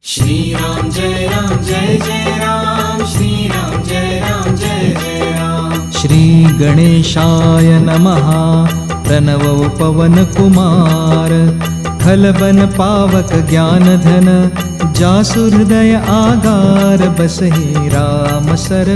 श्री राम जय राम, श्री राम जय जय राम। श्री गणेशाय नमः। प्रणव पवन कुमार, खलबन पावक ज्ञान धन, जासु हृदय आगार, बसहि राम सर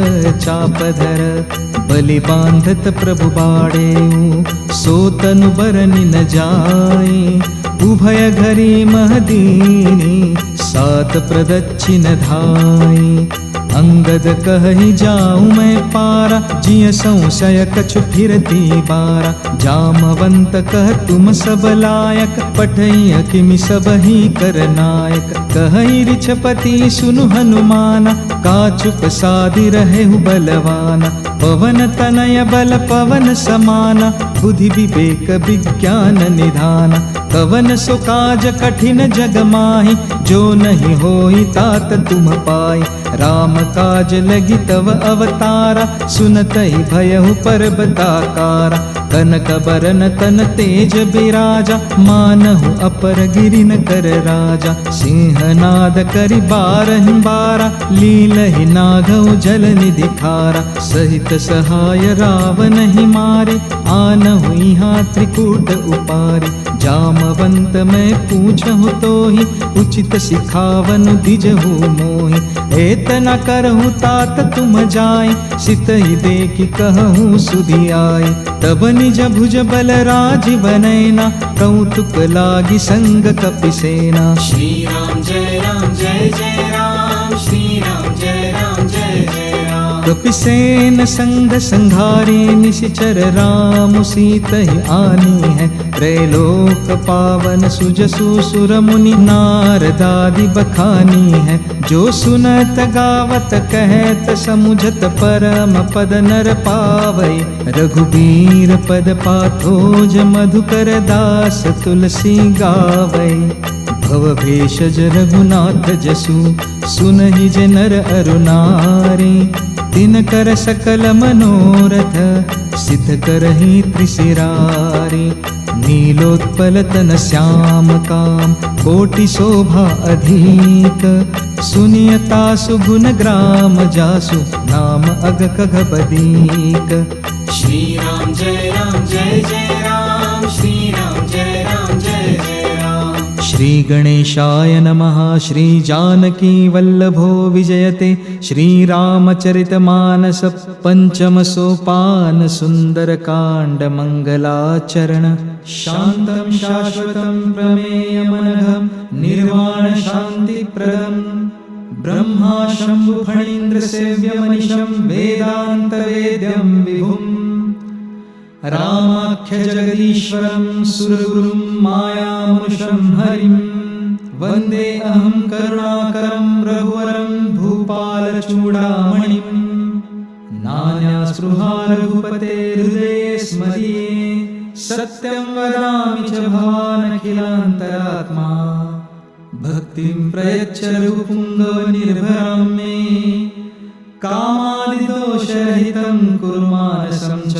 चापधर। बलि बांधत प्रभु बाड़ेऊ, सो तनु बरनि न जाए। उभय घरी महदीनी, सात प्रदक्षिण धाई। अंगद कहि जाऊं मैं पारा, जिय संशय कछु फिरती बारा। जामवंत कह तुम सब लायक, पठैय किमि सब ही कर नायक। कहि रिछपति सुनु हनुमाना, का चुप सादि रहेहु बलवाना। पवन तनय बल पवन समाना, बुद्धि विवेक विज्ञान निधाना। कवन सो काज कठिन जग माहि, जो नहीं होई तात तुम पाई। राम काज लगी तव अवतारा, सुनतहि भयहु पर्वताकारा। कनक बरन तन तेज बिराजा, मानहु अपर गिरि न कर राजा। सिंहनाद करि बारहि बारा, लीलहि नागौ जल निधि खारा। सहित सहाय रावण ही मारे, आनहु इहाँ त्रिकूट उपारी। जामवंत मैं पूछहु तोहि, उचित सिखावनु दिजहु मोहि। एतना करहु तात तुम जाय, सितहि देखि कहूँ सुधि आय। तब निज भुज बल राज बनैना, कौतुक लागी संग कपिसेना। श्री राम जय राम, श्री राम जय जय राम। कपिसेन संग संघारी, निशिचर राम सीतहि आनी है। त्रैलोक पावन सुजसु सुर मुनि, नारदादि बखानी है। जो सुनत गावत कहत, समुझत परम पद नर पावै। रघुबीर पद पाथोज, मधुकर दास तुलसी गावै। भव भेषज रघुनाथ जसु, सुनहि जे नर अरु नारी। तिनकर सकल मनोरथ, सिद्ध करहि त्रिशिरारी। नीलोत्पल तन श्याम काम, कोटि शोभा अधिक। सुनियता सुगुन ग्राम जासु, नाम अग कग बदीक। श्री राम जय राम, श्री राम जय जय राम। श्री गणेशाय नमः। श्री जानकी वल्लभो विजयते, श्री रामचरितमानस पंचम सोपान। सुंदर कांड मंगलाचरण, शांतं शाश्वतं प्रमेयमनघं, निर्वाण शांतिप्रदं। ब्रह्मा शंभु फणीन्द्र सेव्यमनिशं, वेदांत वेद्यं विभुम्। रामाख्य जगदीश्वरं, सुरगुरुं मायामनुषं हरिं। वन्दे अहं करुणाकरं रघुवरं, भूपालचूडामणिं। नान्यास्पृहा रघुपते हृदये स्मरिये, सत्यं वदामि च भवानखिलान्तरात्मा। भक्तिं प्रयच्छ रघुपुङ्गव निर्भरां मे, कामादिदोषरहितं कुरु मानसं च।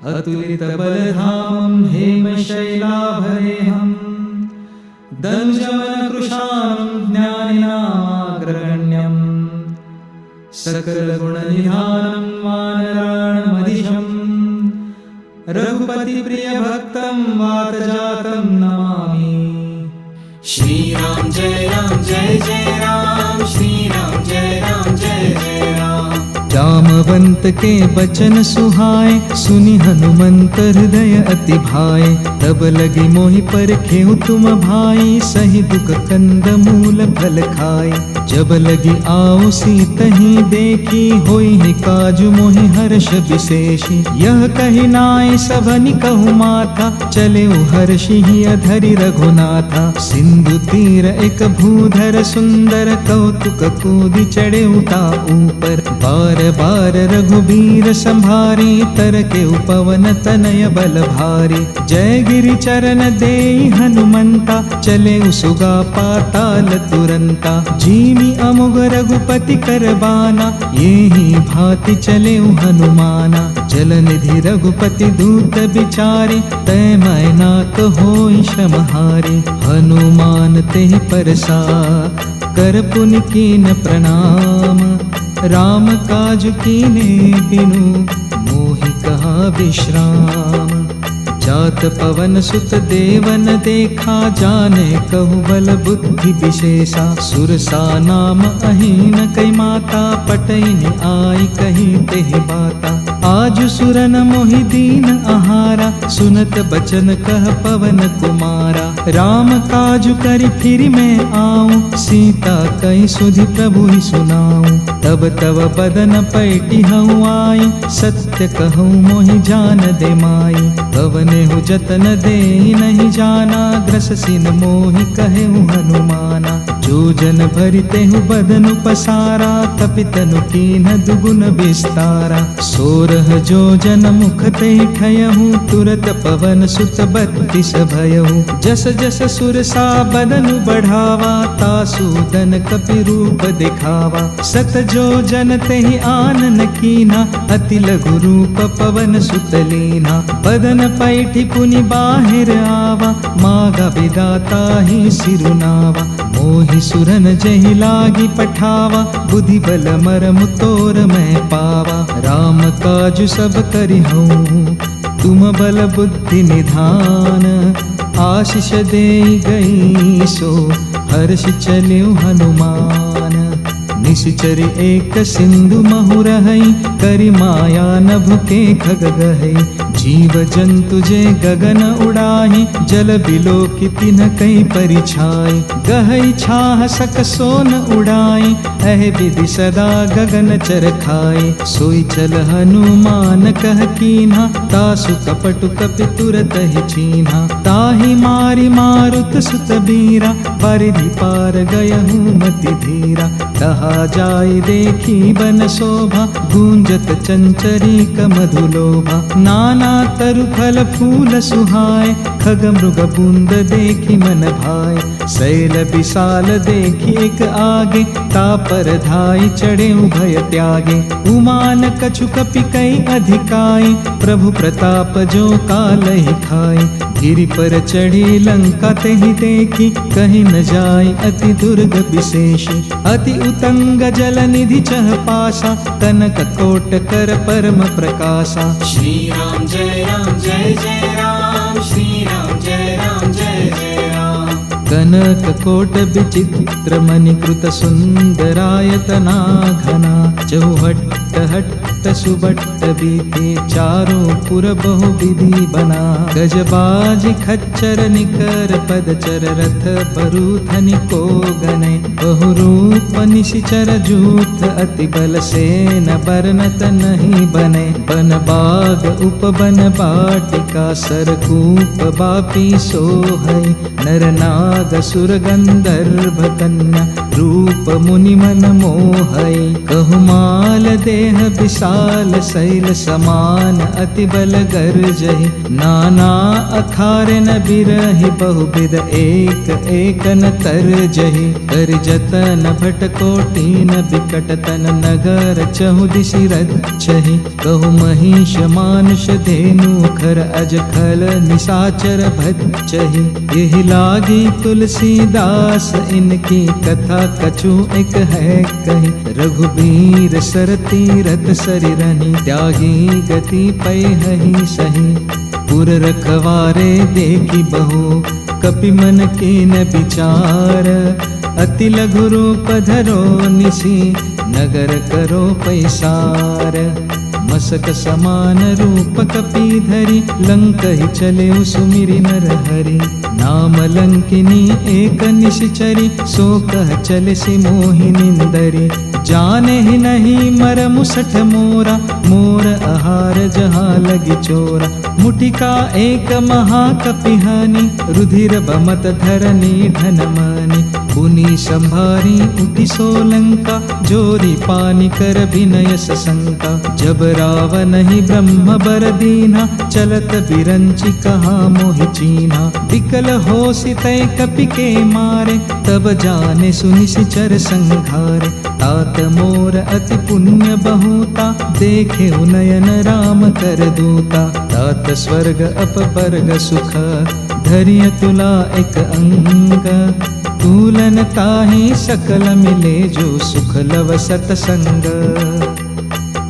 अतुलितबलधामं हेमशैलाभरेहं, दनुजवनकृशानं ज्ञानिनामाग्रगण्यं। सकलगुणनिधानं वानराणमधिशं, रघुपतिप्रियभक्तं वातजातं नमामि। श्री राम जय राम, श्री राम जय जय राम। जामवंत के बचन सुहाए, सुनि हनुमंत हृदय अति भाए। तब लगी मोहि परखेउ तुम भाई, सही दुख कंद मूल फल खाए। जब लगी आओ सीतहि देखी, होई ही काजु मोहि हर्ष विशेषी। यह कही नाय सबनि कहु माथा, चले हर्षि ही अधरि रघुनाथा। सिंधु तीर एक भूधर सुंदर, कौतुक कूदि चढ़े उता ऊपर। बार बार रघुबीर संभारी, तरके उपवन तनय बल भारी। जय गिरि चरण देई हनुमंता, चले उसुगा पाताल तुरंता। जी कीनी अमोघ रघुपति करबाना, यही भांति चले हनुमाना। जल निधि रघुपति दूत बिचारे, तय मैना होई श्रमहारे। हनुमान तेहि परसा, कर पुनि कीन प्रणाम। राम काज कीने बिनु, मोहि कहा विश्राम। जात पवन सुत देवन देखा, जाने कहु बल बुद्धि विशेषा। सुरसा नाम अहीन कई माता, पटैनि आई कही तेहि बाता। आज सुरन मोहि दीन आहारा, सुनत बचन कह पवन कुमारा। राम काजु करि फिर मैं आऊं, सीता कई सुधि प्रभु ही सुनाऊं। तब तब बदन पैटी हूँ आई, सत्य कहूँ मोहि जान दे माई। कवने हु जतन दे नहीं जाना, ग्रस सिन मोहि कहे हनुमाना। जो जन भरिते हु बदनु पसारा, तपितनु कीन दुगुन विस्तारा। सोरह जो जन मुख ते ठयहु, तुरत पवन सुत 32 भयहु। जस जस सुरसा बदनु बढ़ावा, तासु दन कपि रूप दिखावा। सत जो जन तेहि आनन कीना, अति लघु रूप पवन सुत लीना। बदन पैठी पुनि बाहिर आवा, मागा विदाता ही सिरुनावा। मोहि सुरन जहि लागी पठावा, बुद्धि बल मरम तोर मैं पावा। राम काजु सब करिहूँ, तुम बल बुद्धि निधान। आशीष दे गई सो, हर्ष चल्यु हनुमान। निश्चर एक सिंधु महु रहई, करि माया नभ के खग गहई। जीव जंतु जे गगन उड़ाही, जल बिलो की तिन्ह कई परिछाई। गहई छाह सक सोन उड़ाई, अह विधि सदा गगन चर खाई। सोई चल हनुमान कह कीन्हा, तासु कपटु कपि तुरत ही चीन्हा। ताहि मारि मारुत सुत बीरा, परिधि पार गयहु मति धीरा। कहा जाय देखी बन शोभा, गूंजत चंचरी मधुलोभा। नाना तरु फल फूल सुहाय, खग मृग बूंद देखी मन भाय। शैल विशाल देखी एक आगे, तापर धाई चढ़े उभय त्यागे। उमान कछु कपि कई अधिकाई, प्रभु प्रताप जो काल ही खाई। गिरि पर चढ़ी लंका तेहि देखी, कहीं न जाय अति दुर्ग विशेषी। अति उतंग जल निधि चह पासा, कनक कोट कर परम प्रकाशा। श्री राम जय राम जय जय राम, श्री राम जय राम जय जय राम। कनक कोट विचित्र मणिकृत सुंदरायतना घना। चौहट्ट हट्ट सुबट्ट बीते, चारों पुर बहु विधि बना। गजबाज खच्चर निकर पदचर, रथ बरूथनि को गने। बहुरूप निशिचर जूथ, अति बल सेन बरनत नहीं बने। बन बाग उपबन बाटिका, सरकूप बापी सोहई। नर नाग सुर गंधर्व कन्या, रूप मुनि मन मोहई। कहुमाल देह विशाल, शैल समान अति बल गर्जहि। नाना अखार न बिरहि, बहुविध एक एक न तरजहि। कर जतन भट कोटिन, बिकट तन नगर चहु दिशि रक्षहि। कहु महिष मानुष धेनु, खर अज खल निशाचर भक्षहि। यही लागी तुलसीदास, इनकी कथा कछु एक है कही। रघुबीर सर तीरथ सरिरनि, त्यागी गति पै हहि सही। पुर रखवारे देखी बहु, कपि मन के न विचार। अति लघु रूप धरो निसी, नगर करो पैसार। मसक समान रूप कपि धरि, लंक ही चले सुमिरि नर हरि। नाम लंकिनी एक निशिचरी, सो कह चले सि मोहि निंदरी। जाने ही नहीं मर मुसठ मोरा, मोर आहार जहाँ लगी चोरा। मुठिका एक महाकपिहानी, रुधिर बमत धरनी धन मानी। पुनि संभारी उठी सोलंका, जोरी पानी कर विनय सशंका। जब रावण ही ब्रह्म बर दीना, चलत बिरंची कहा मोहि चीना। विकल हो सितय कपि के मारे, तब जाने सुनि सिचर संघारे। तात मोर अति पुण्य बहुता, देखे नयन राम कर दूता। तात स्वर्ग अपवर्ग सुख, धरिय तुला एक अंग। तूलन ताहि सकल मिले, जो सुख लव सतसंग।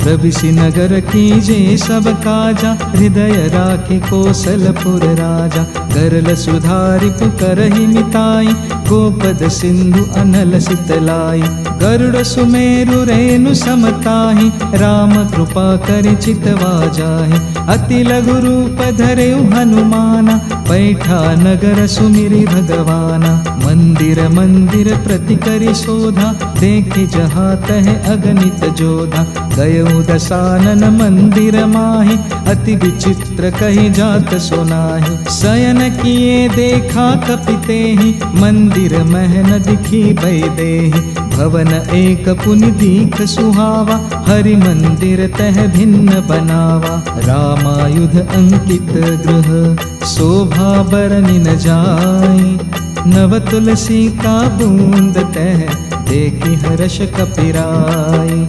प्रविशि नगर कीजे सब काजा, हृदय राखे कौशलपुर राजा। करल सुधारि पुकरहि मिताई, गोपद सिंधु अनल सितलाई। गरुड़ सुमेरु रेणु समताहि, राम कृपा करि चितवा जाहि। अति लघु रूप धरे हनुमाना, बैठा नगर सुमिरि भगवाना। मंदिर मंदिर प्रति करि शोधा, देखे जहाँ तह अगणित जोधा। गयो दसानन मंदिर माहि, अति विचित्र कहि जात सुनाहि। शयन किए देखा कपितेहि, मंदिर महन दिखी बैदेहि। भवन एक पुनि दीख सुहावा, हरि मंदिर तह भिन्न बनावा। रामायुध अंकित गृह, शोभा बरनि न जाई। नव तुलसी का बूंद तह, देखि हर्ष कपिराई।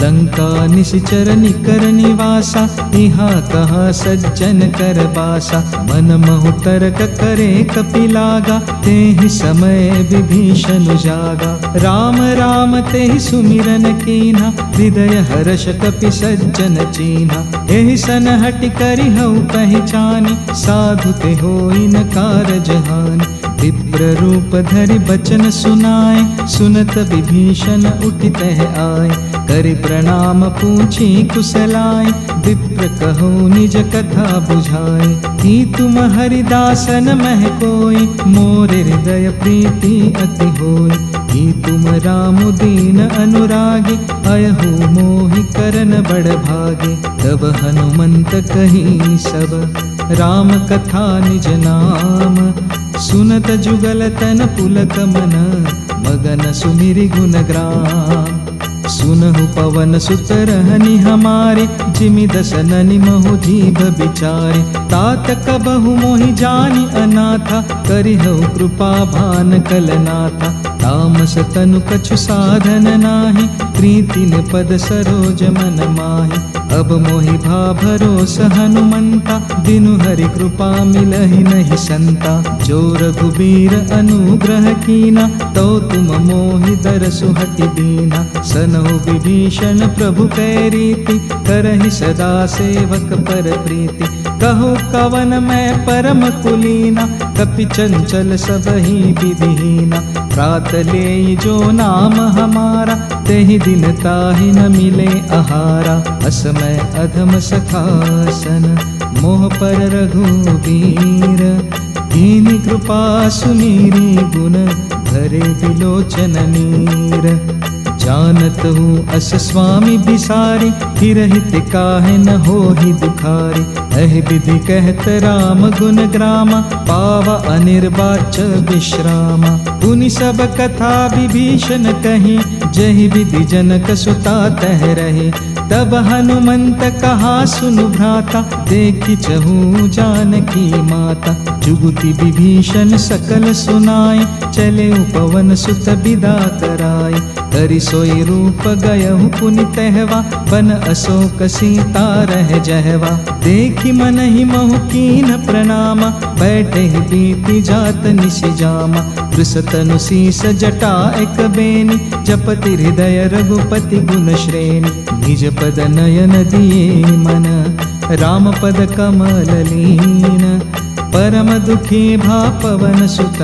लंका निश्चर निकर निवासा, इहा कहा सज्जन कर बासा। मन महु तर्क करे कपि लागा, तेहि समय विभीषण जागा। राम राम तेहि सुमिरन कीन्हा, हृदय हर्ष कपि सज्जन चीन्हा। एहि सन हटि करि हऊ पहचानी, साधु ते होई न कारज हानि। विप्र रूप धरि बचन सुनाए, सुनत विभीषण उठि तह आए। करि प्रणाम पूछी कुशलाए, विप्र कहो निज कथा बुझाए। कि तुम हरिदासन मह कोई, मोर हृदय प्रीति अति होई। कि तुम राम दीन अनुरागी, अयहु मोहि करन बड़ भागे। तब हनुमंत कही सब, राम कथा निज नाम। सुनत जुगल तन पुलक मन, मगन सुमिरि गुण ग्राम। सुनहु पवन सुत रहनि हमारे, जिमि दसननि महु जीभ बिचारे। तात कबहु मोहि जानि अनाथा, करिहउ कृपा भान कलनाथा। तामस तनु कछु साधन नाही, प्रीति पद सरोज मन माहि। अब मोहि भा भरोस हनुमंता, बिनु हरि कृपा मिलहि नहीं संता। जो रघुबीर अनुग्रह कीना, तो तुम मोहि दरसु हटि दीना। सनहु विभीषण प्रभु कै रीति, करहि सदा सेवक पर प्रीति। कहो कवन मैं परम कुलीना, कपि चंचल सबहि विधिहीना। प्रात लेई जो नाम हमारा, तेहि दिन ताहि न मिले आहारा। असमय अधम सखासन, मोह पर रघुबीर। दीनि कृपा सुमीरी गुण, धरे बिलोचन नीर। जानत हूँ अस स्वामी बिसारी, हिरहित काहे न होहि दुखारी। एहि विधि कहत राम गुण ग्रामा, पावा अनिर्वाच विश्रामा। पुनि सब कथा विभीषण कही, जहि विधि जनक सुता तह रहे। तब हनुमंत कहा सुनु भ्राता, देखि चहु जानकी माता। जुगुति विभीषण सकल सुनाई, चले पवन सुत बिदा कराई। करि सोई रूप गयहु पुनि तहवा, बन अशोक सीता रह जहवा। देखि मन ही महु कीन प्रणामा, बैठे ही बीती जात निशि जामा। वृषतनु शीस जटा एक बेनी, जपति हृदय रघुपति गुण श्रेणी। निज पद नयन दिए मन, राम पद कमल लीन। परम दुखी भा पवन सुत,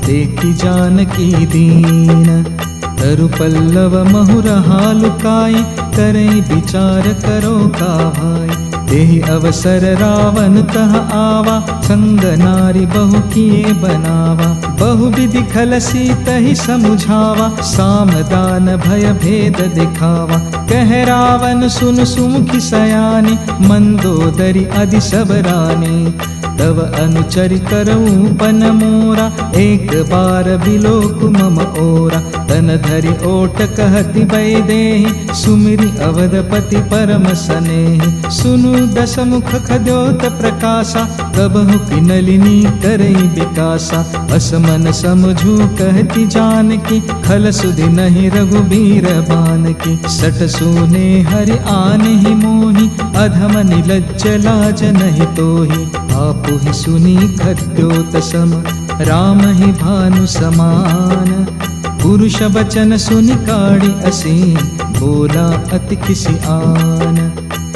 देखि जानकी दीन। तरु पल्लव महु रहा लुकाई, करे विचार करो का भाई। तेहि अवसर रावण तह आवा, संग नारी बहु किए बनावा। बहु विधि खलसी तहि समुझावा, सामदान भय भेद दिखावा। कह रावण सुन सुमुखी सयानी, मंदोदरी आदि सब रानी। तव अनुचरि करऊं पन मोरा, एक बार बिलोक मम ओरा। तन धरि ओट कहति वैदेही, सुमिरि अवधपति परम स्नेही। सुनु दस मुख खद्योत प्रकाशा, कबहु की नलिनी करई विकासा। असमन समझू कहती जानकी, खल सुधि नहीं रघुबीर बानकी। सट सुने हरि आन ही मोही, अधम निलज्ज लाज नहीं तोही। आपु ही सुनी खद्योत सम, राम ही भानु समान। पुरुष बचन सुनि काढ़ी असीम, बोला अति किसी आन।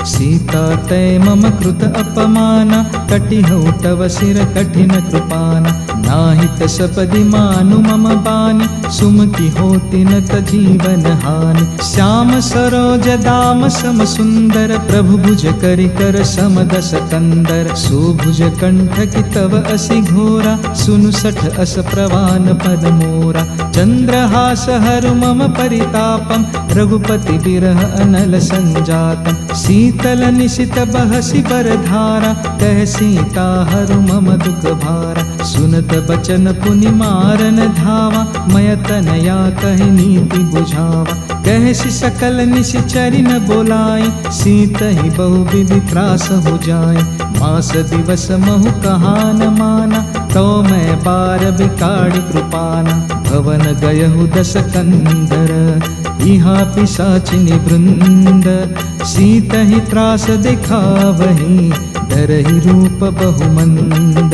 सीता तय मम कृत अपमाना, कटिहउ तव सिर कठिन कृपाना। नाहित सपदि मानु मम बानी, सुमति होति न त जीवन हानि। श्याम सरोज दाम सम सुंदर, प्रभु भुज करि कर सम दस कंदर। सुभुज कंठ की तव असि घोरा, सुनु सठ अस प्रवान पद मोरा। चंद्रहास हरु मम परितापम, रघुपति बिरह अनल संजातम। शीतल निशित बहसि बरधारा, कह सीता हरु मम दुख भारा। सुनत बचन पुनि मारन धावा, मय तनया कहि नीति बुझावा। कहसि सकल निशिचरि न बोलाई, सीत ही बहु विधि त्रास हो जाए। मास दिवस महु कहा न माना, तो मैं बार बिकाड़ी कृपाना। भवन गयहु दस कंदर, इहा पिशाचिनि वृंद। सीत ही त्रास दिखावही, डरहि रूप बहुमंद।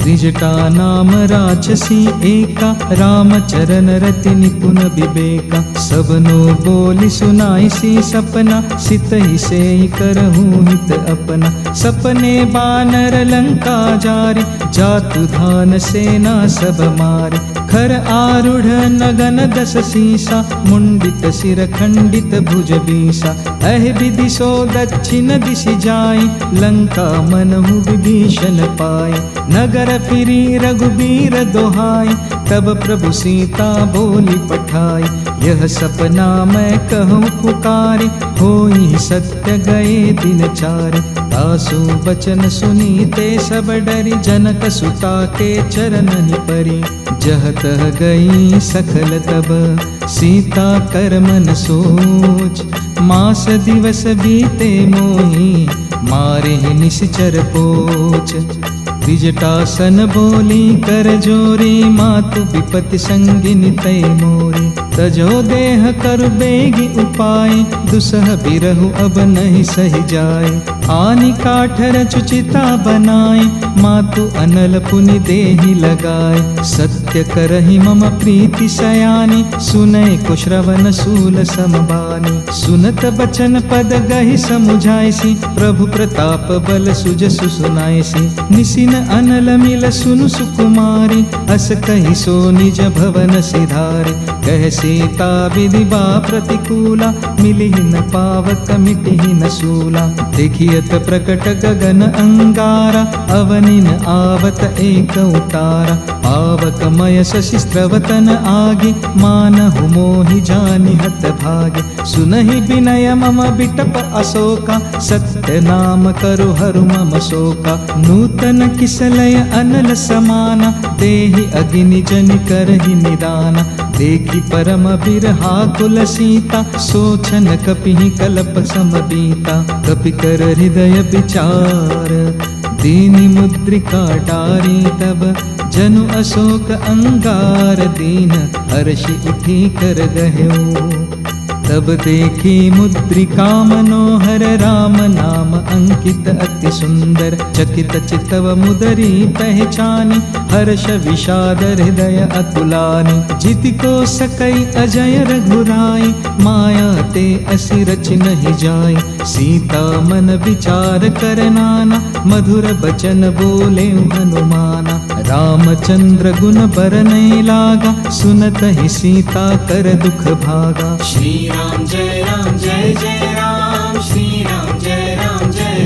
त्रिजटा नाम राक्षसी एका, राम चरण रति निपुण विवेका। सबनो बोली सुनाई सी सपना, सित ही से करहु हित अपना। सपने बानर लंका जारी, जातु धान सेना सब मारी। खर आरूढ़ नगन दस सीसा, मुंडित सिर खंडित भुज बीसा। अह विधि सो दक्षिण दिशि जाई, लंका मनहु विभीषण पाए। नगर फिरी रघुबीर दोहाई, तब प्रभु सीता बोली पठाई। यह सपना मैं कहूँ पुकारी, होई सत्य गए दिन चारि। तासु बचन सुनी ते सब डरी, जनक सुता के चरणनि परी। जह तह गई सकल तब, सीता कर मन सोच। मास दिवस बीते मोही, मारे निश्चर पोच। द्विजटासन बोली कर जोरी, मातु विपति संगिनी तय मोरी। तजो देह कर बेगी उपाय, दुसह बिरहु अब नहीं सही जाए। आनि काठर चुचिता बनाए, मातु अनल पुनि देहि लगाए। सत्य करहि मम प्रीति सयानी, सुनय को श्रवण सूल समबानी। सुनत बचन पद गहि समुझाइसी, प्रभु प्रताप बल सुज सुनाइसी। निसिन अनल मिल सुनु सुकुमारी, अस कहि सो निज भवन सिधारे। कह सीता विधि बा प्रतिकूला, मिलिहि न पावक मिटिहि न सूला। देखियत प्रकट गगन अंगारा, अवनिन आवत एक उतारा। पावक मय शशि स्रवतन आगे, मानहु मोहि जानि हत भागे। सुनहि विनय मम बिटप अशोका, सत्य नाम करु हरु मम शोका। नूतन किसलय अनल समाना, देहि अग्नि जनि करहि निदाना। देखि परम बिरहा कुल सीता, सोचन कपिहि कलप समबीता। कपि कर हृदय विचार, दीनि मुद्रिका डारी। तब जनु अशोक अंगार, दीन हर्षि उठी कर गह्यो। तब देखी मुद्रिका मनोहर, राम नाम अंकित अति सुंदर। चकित चितव मुदरी पहचानी, हर्ष विषाद हृदय अतुलानी। जिति को सकई अजय रघुराई, माया ते असि रचि नहीं जाय। सीता मन विचार कर नाना, मधुर बचन बोले हनुमाना। रामचंद्र गुण बरनै लागा, सुनत ही सीता कर दुख भागा। श्री राम जय राम, श्री राम जय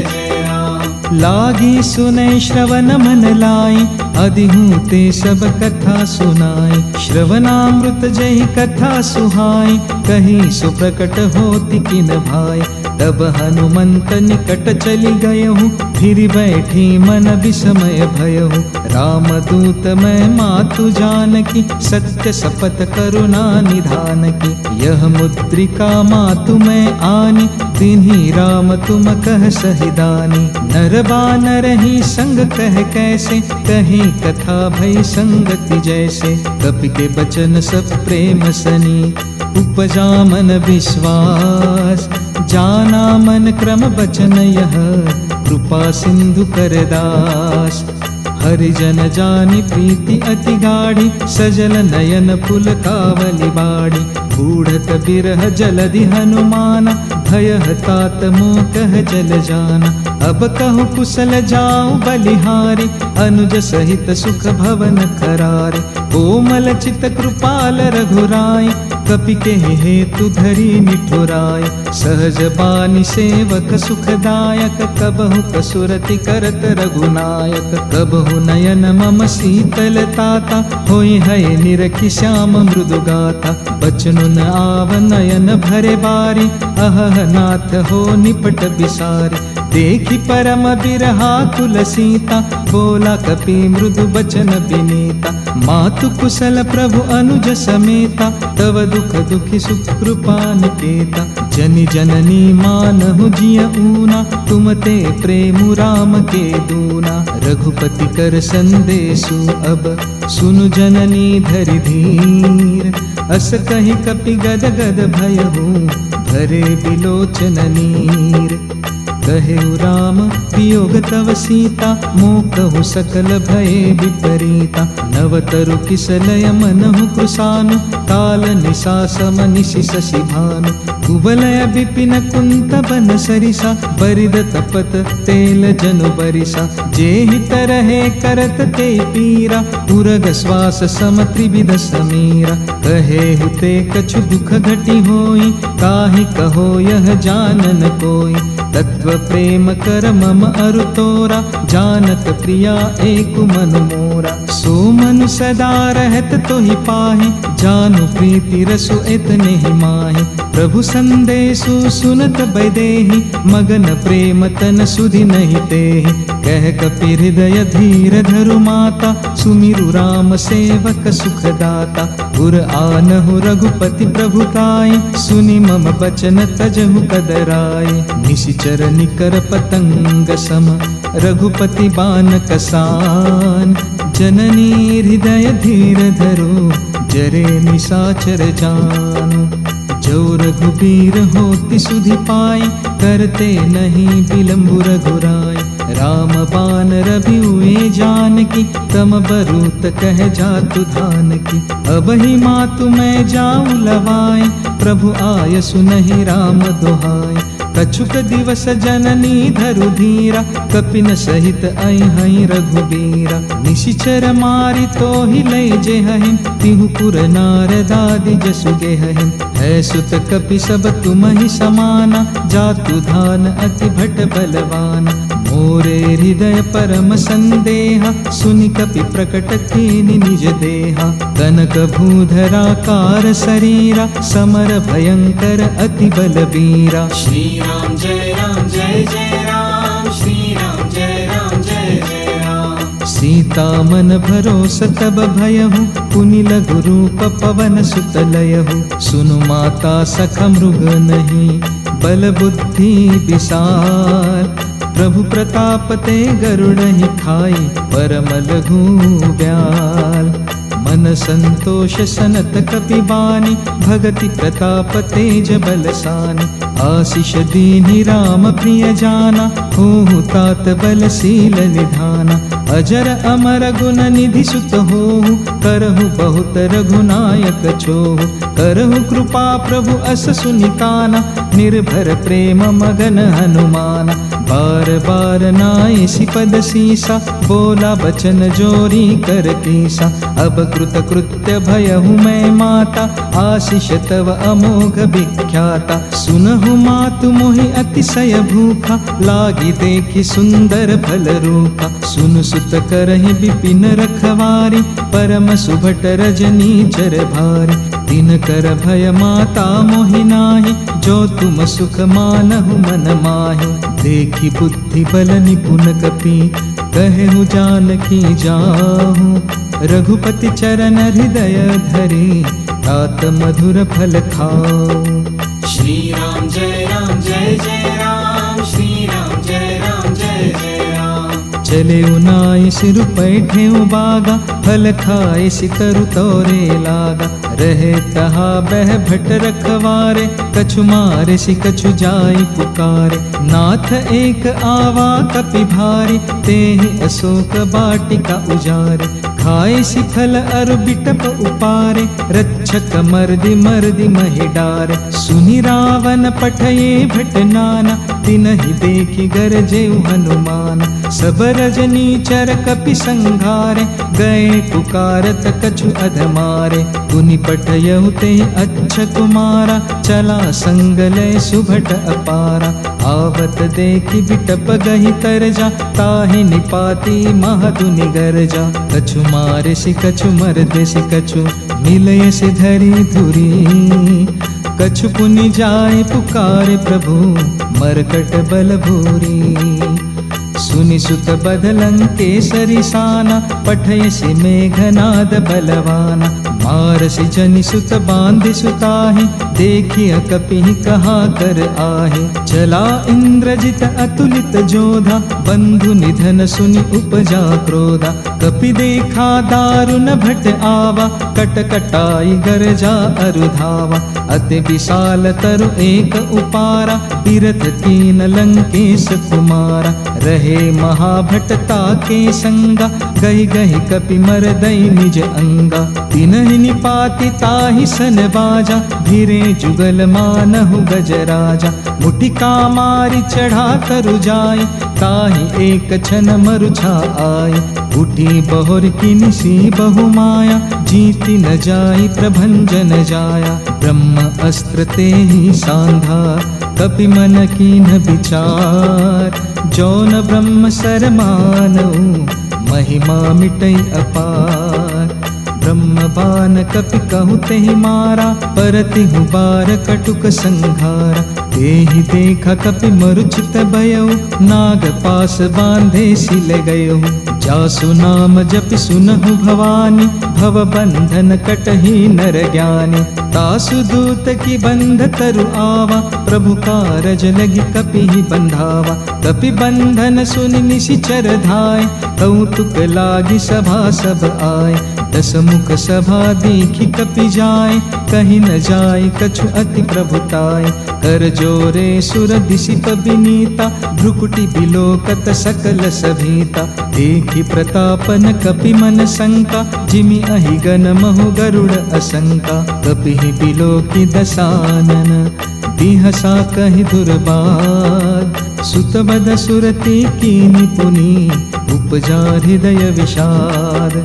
जय राम। लागी सुनै श्रवण मन लाई, अधिहूँ ते सब कथा सुनाई। श्रवणामृत जहि कथा सुहाई, कही सो प्रकट होति किन भाई। तब हनुमंत निकट चली गयहूँ, फिर बैठी मन विस्मय भयहूँ। रामदूत मैं मातु जानकी, सत्य शपथ करुणा निधान की। यह मुद्रिका मातु मैं आनी, तिन्ही राम तुम कह सहिदानी। नर बानर ही संग कह कैसे, कहीं कथा भई संगति जैसे। कपि के बचन सब प्रेम सनी, उपजा मन विश्वास। जाना मन क्रम बचन यह, कृपा सिंधु करदास। हरिजन जानी प्रीति अति गाढ़ी, सजल नयन पुल कावली बाड़ी। बूढ़त बिरह जलधि हनुमाना, भय तात मोह कह जल जाना। अब कहु कुशल जाऊं बलिहारी, अनुज सहित सुख भवन करारे। कोमल चित कृपाल रघुराई, कपि के हेतु धरी निठुराई। सहज बानी सेवक सुखदायक, कबहु कसुरति करत रघुनायक। कबहु नयन मम शीतल ताता, होई है निरखि श्याम मृदु गाथा। बचनु न आव नयन भरे बारी, अहह नाथ हो निपट बिसारी। देखी परम बिरहा कुल सीता, बोला कपि मृदु बचन विनीता। मातु कुशल प्रभु अनुज समेता, तव दुख दुखी सुख कृपा निकेता। जनि जननी मानहु जिय ऊना, तुम ते प्रेम राम के दूना। रघुपति कर संदेशु अब, सुनु जननी धरि धीर। अस कहि कपि गद गद भयहूँ, भरे बिलोचन नीर। कहे राम वियोग तव सीता, मोकहु सकल भये विपरीता। नवतरु किसलय मनहु कृशानु, काल निशा सम निशि शशि भानु। कुवलय विपिन कुंत बन सरिसा, बरिद तपत तेल जनु बरिसा। जेहि तरहे करत ते पीरा, उरग श्वास सम त्रिविध समीरा। कहे हुते कछु दुख घटी होई, काहि कहो यह जानन कोई। तत्व प्रेम कर मम अरु तोरा, जानत प्रिया एक मनु मोरा। सो मनु सदा रहत तोहि पाहि, जानु प्रीति रसु इतने ही माहि। प्रभु संदेशु सुनत बैदेहि, मगन प्रेम तन सुधि नहीं तेहि। कह कपि हृदय धीर धरु माता, सुमिरु राम सेवक सुखदाता। उर आनहु रघुपति प्रभुताई, सुनि मम बचन तजहु कदराई। निशिचर निकर पतंग सम, रघुपति बान कसान। जननी हृदय धीर धरो, जरे निशाचर जानु। जो रघुबीर होति सुधि पाई, करते नहीं विलंबु रघुराई। राम बान रवि हुए जानकी, तम बरूत कह जातु धान की। अब ही मातु मैं जाऊं लवाई, प्रभु आय सुनहि राम दोहाई। कछुक दिवस जननी धरु धीरा, कपिन सहित अइहै रघुबीरा। निशिचर मारि तोहि लै जेहहिं, तिहु पुर नारदादि जसु गेहहिं। है सुत कपि सब तुमहि समाना, जातु धान अति भट बलवाना। मोरे हृदय परम संदेहा, सुनि कपि प्रकट कीनि निज देहा। कनक भूधराकार शरीरा, समर भयंकर अति बलबीरा। श्री राम जय राम, श्री राम जय जय राम। सीता मन भरोस तब भयहु, पुनि लघु रूप पवन सुत लयहु। सुनु माता सख मृग नहीं, बल बुद्धि विशाल। प्रभु प्रताप ते गरुड़ ही खाई, परम लघु ब्याल। मन संतोष सनत कपि बानी, भगति प्रताप तेज बलसानी। आशीष दीनि राम प्रिय जाना, होहु तात बलशील निधाना। अजर अमर गुण निधि सुत होहु, करहु बहुत रघुनायक छोहु। करहु कृपा प्रभु अस सुनिकाना, निर्भर प्रेम मगन हनुमाना। बार बार नाय सिपद सीसा, बोला बचन जोरी कर कीसा। अब कृत कृत्य भयहु मैं माता, आशीष तव अमोघ विख्याता। सुनहु मातु मोहि अतिशय भूखा, लागी देखि सुंदर फल रूखा। सुन सुत करहि विपिन रखवारी, परम सुभट रजनी चर भारी। तिन कर भय माता मोहि नाहि, जो तुम सुख मानहु मन माहि। देखी बुद्धि बल निपुण कपि, कहु जानकी जाहु। रघुपति चरण हृदय धरे, तात मधुर फल खाओ। श्री राम जय जय राम, श्री राम जय जय राम। चले उनाई सिर पैठे बागा, फल खाए सिकरु तोरे लागा। रहे तहा बह भट रखवारे, कछु मारे सि कछु जाई पुकारे। नाथ एक आवा कपि भारी, तेहि अशोक बाटिका उजारे। खाए सि फल अरु बिटप उपारे, रक्षक मर्दि मर्दि महि डारे। सुनि रावण पठये भट नाना, तिनहि देखि गरजे हनुमान। सब रजनी चर कपि संघारे, गए पुकारत कछु अधमारे। पुनि पठयहु ते अच्छा कुमारा, चला संग लय सुभट अपारा। आवत देखि बिटप गहि तरजा, ताहि निपाति महधुनि गरजा। कछु मारे सि कछु मरदे सि कछु, मिलय से धरी धुरी। कछु पुनि जाय पुकारे प्रभु, मरकट बल भूरी। सुनि सुत बदलंकेसरि साना, पठय सि मेघनाद बलवाना। मारसि जनि सुत बांधि सुताहि, देखिय कपिहि कहा कर आहे। चला इंद्रजित अतुलित जोधा, बंधु निधन सुनि उपजा क्रोधा। कपि देखा दारुण भट आवा, कटकटाई गरजा अरुधावा। अति विशाल तरु एक उपारा, बिरथ कीन लंकेश कुमारा। रहे महाभटता के संगा, गहि गहि कपि मरदई निज अंगा। तिनहि निपाति ताहि सन बाजा, धीरे जुगल मानहु गजराजा। मुटिका मारि चढ़ा तरु जाय, ताहि एक छन मरुछा आय। उठी बहुर किनिसी बहु माया, जीति न जाय प्रभंजन जाया। ब्रह्म अस्त्र तेहि सांधा, कपि मन कीन विचार। जौन ब्रह्म सर मानौ, महिमा मिटई अपार। ब्रह्म बान कपि कहु तेहि मारा, परतिहु बार कटुक संघारा। तेहि देखा कपि मरुचित भयउ, नाग पास बांधे सिल गयउ। जासु नाम जपि सुनहु भवानी, भव बंधन कटहि नर ज्ञानी। तासु दूत की बंध तरु आवा, प्रभु कारज लगी कपिहि बंधावा। कपि बंधन सुनि निशिचर धाय, कौतुक लागी सभा सब आय। दस मुख सभा देखि कपि जाय, कहीं न जाय कछु अति प्रभुताय। कर जोरे सुर दिशिप बिनीता, भ्रुकुटि बिलोकत सकल सभीता। देखि प्रतापन कपि मन शंका, जिमि अहि गन महु गरुड़ असंका। कपिहि बिलोकि दसानन, बिहसा कहि दुर्बाद। सुतबद सुरति कीनि पुनि, उपजा हृदय विषाद।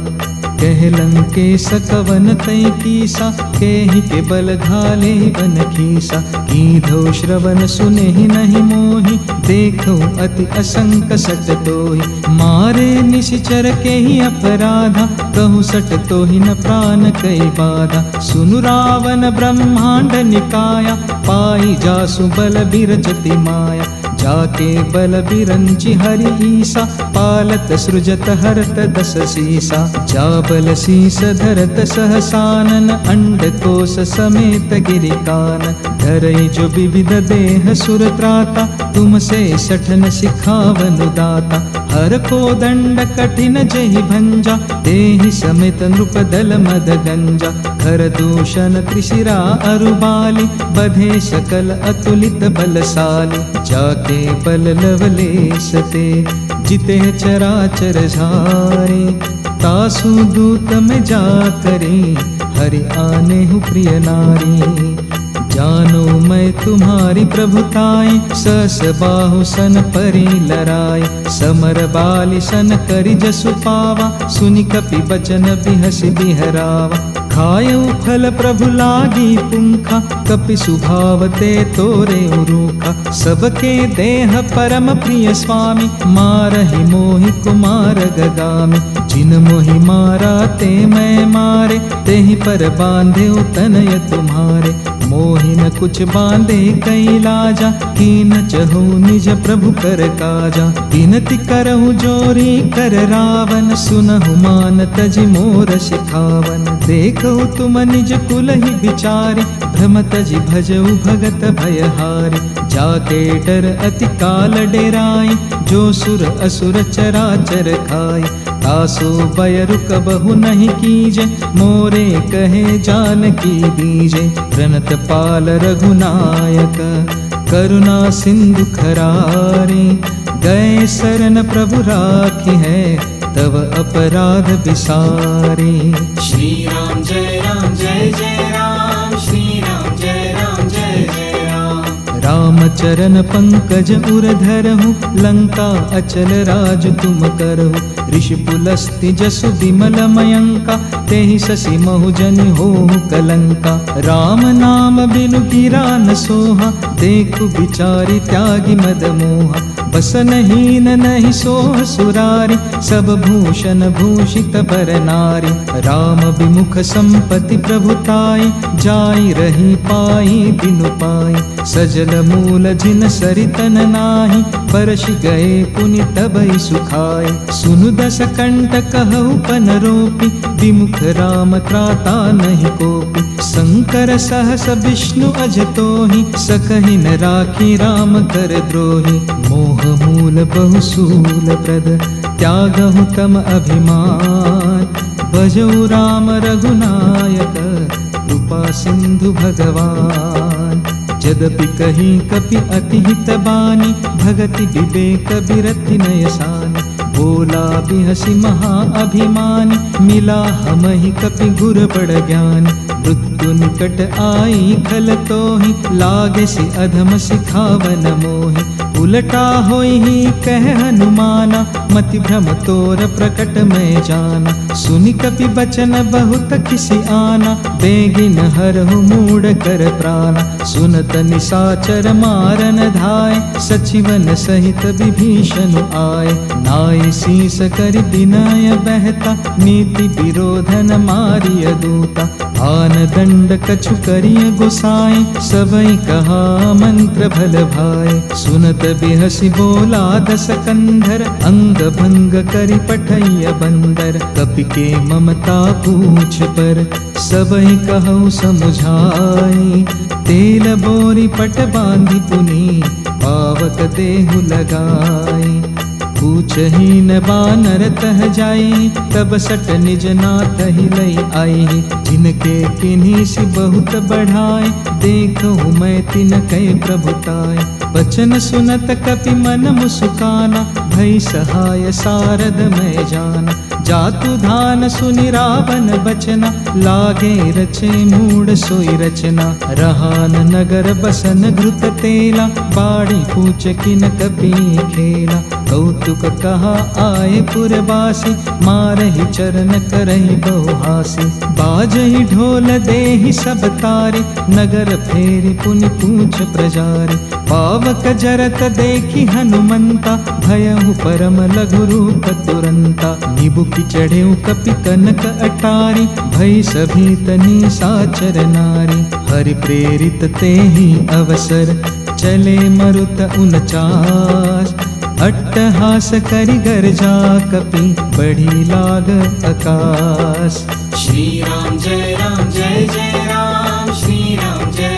कह लंकेश कवन तै कीसा, केहि के बल घाले बन खीसा। कीधो श्रवण सुनेहि नहि मोहि, देखो अति असंक सट तोहि। मारे निशिचर केहि अपराधा, कहु सट तोहि न प्राण कै बाधा। सुनु रावण ब्रह्मांड निकाया, पाई जासु बल बिरचति माया। जाके बल बिरंचि हरि ईसा, पालत सृजत हरत दस सीसा। जा बल शीस धरत सहसानन, अंड कोश समेत गिरिकान। धरई जो विविध देह सुर त्राता, तुमसे सठन सिखावनु दाता। हर को दंड कठिन जहि भंजा, देहि समेत नृप दल मद गंजा। खर दूषण त्रिशिरा अरुबाली, बधे सकल अतुलित बलशाली। जाके बल लवलेशते, जिते चराचर झारे। तासु दूत में जा करे, हरि आने हूँ प्रिय नारी। जानो मैं तुम्हारी प्रभुताई, सस बाहु सन परी लराय। समर बाली सन करि जसु पावा, सुनि कपि बचन बिहसि बिहरावा। खायउ फल प्रभु लागी पुंखा, कपि सुभाव ते तोरे उरूखा। सबके देह परम प्रिय स्वामी, मारहि मोहि कुमार गगामी। जिन मोहि मारा ते मैं मारे, तेहि पर बांधे तनय तुम्हारे। मोहि न कुछ बांधे कई लाजा, कीन चहु निज प्रभु कर काजा। विनती करहु जोरी कर रावण, सुनहु मान तजि मोर सिखावन। देखहु तुम निज कुलहि विचारी, भ्रम तजि भजहु भगत भयहारी। जाके डर अति काल डेराई, जो सुर असुर चराचर खाई। तासो भय रुकबहु नहीं कीजे, मोरे कहे जानकी दीजे। प्रणत पाल रघुनायक, करुणा सिंधु खरारे। गए शरण प्रभु राखी है, तव अपराध विसारे। श्री राम जय राम, श्री राम जय जय राम। राम चरण पंकज उर धरहु, लंका अचल राज तुम करहु। ऋषि पुलस्ति जसु विमल मयंका, तेहि शशि महु जनि होहु कलंका। राम नाम बिनु गिरा न सोहा, देखु विचारि त्यागी मद मोहा। बसन हीन नहीं सोह सुरारी, सब भूषण भूषित बर नारी। राम विमुख संपत्ति प्रभुताई, जाई रही पाई बिनु पाई। सजल मूल जिन सरितन नाही, परश गए पुनि तबई सुखाए। सुनु दस कंठ कहु पन रोपी, विमुख राम त्राता नहीं कोपी। शंकर सहस विष्णु अजतोहि, सकहि न राखी राम कर द्रोही। मोह मूल बहुसूल प्रद, त्यागहु तम अभिमान। भजऊ राम रघुनायक, कृपा सिंधु भगवान। यद्यपि कही कपि अति हित बानी, भगति विवेक बिरति नयसानी। बोला बिहसी महा अभिमानी, मिला हमहि कपि गुर बड़ ज्ञानी। मृत्यु निकट आई खल तोहि, लागे सि अधम सिखावन मोहि। उलटा होई ही कह हनुमाना, मति भ्रम तोर प्रकट मैं जाना। सुनि कपि बचन बहुत किसी आना, बेगिन हरहु मूढ़ कर प्राणा। सुनत निसाचर मारन धाय, सचिवन सहित विभीषण आए। नाई शीस कर विनय बहता, नीति विरोधन मारिय दूता। आन दंड कछु करिय गोसाई, सबई कहा मंत्र भल भाई। सुनत बिहसी बोला दस कंधर, अंग भंग करि पठैय बंदर। कपि के ममता पूछ पर, सबई कहु समुझाई। तेल बोरी पट बांधि पुनि, पावक देहु लगाई। पूछहि न बानर तह जाई, तब सट निज नाथ ही लई आई। जिनके किन्हीं सि बहुत बढ़ाए, देखहु मैं तिन कै प्रभुताय। बचन सुनत कपि मन मुस्काना, भई सहाय सारद मैं जाना। जातु धान सुनि रावण बचना, लागे रचे मूढ़ सोई रचना। रहान नगर बसन घृत तेला, बाड़ी पूछ किन कपि खेला। कौतुक कहा आए पुरवासी, मारहि चरण करहि बहुहासी। बाजहि ढोल देहि सब तारी, नगर फेरि पुनि पूछ प्रजारी। पावक जरत देखि हनुमंता, भयहु परम लघु रूप तुरंता। निबुकि चढ़ेउ कपि कनक अटारी, भई सभीत निसाचर नारी। हरि प्रेरित तेहि अवसर, चले मरुत 49। अट्टहास करि गर्जा कपि, बढ़ी लाग आकाश। श्री राम जय राम, श्री राम जय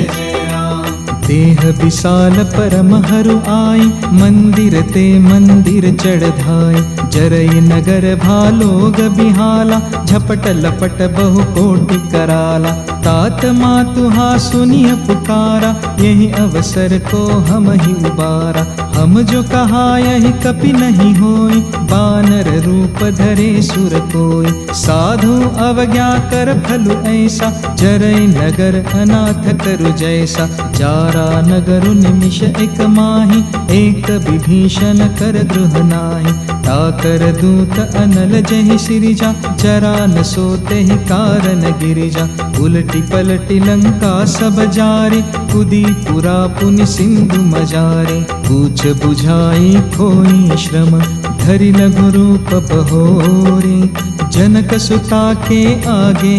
जय राम। देह विशाल परम हरु आई, मंदिर ते मंदिर चढ़ धाय। जरई नगर भालोग बिहाला, झपट लपट बहु कोटि कराला। तात मातुहा सुनिय पुकारा, यही अवसर को हम ही उबारा। हम जो कहा यही कपि नहीं होई, बानर रूप धरे सुर कोई। साधु अवज्ञा कर फलु ऐसा, जरई नगर अनाथ करु जैसा। जारा नगर निमिष एक माही, एक विभीषण कर गृह नाही। ताकर दूत अनल जहि सिरिजा, जरा न सोते ही कारण गिरिजा। उलटी पलटी लंका सब जारे, कुदी पुरा पुनि सिंधु मजारे। पूछ बुझाई खोई श्रम, धरि लघु रूप बहोरे। जनक सुता के आगे,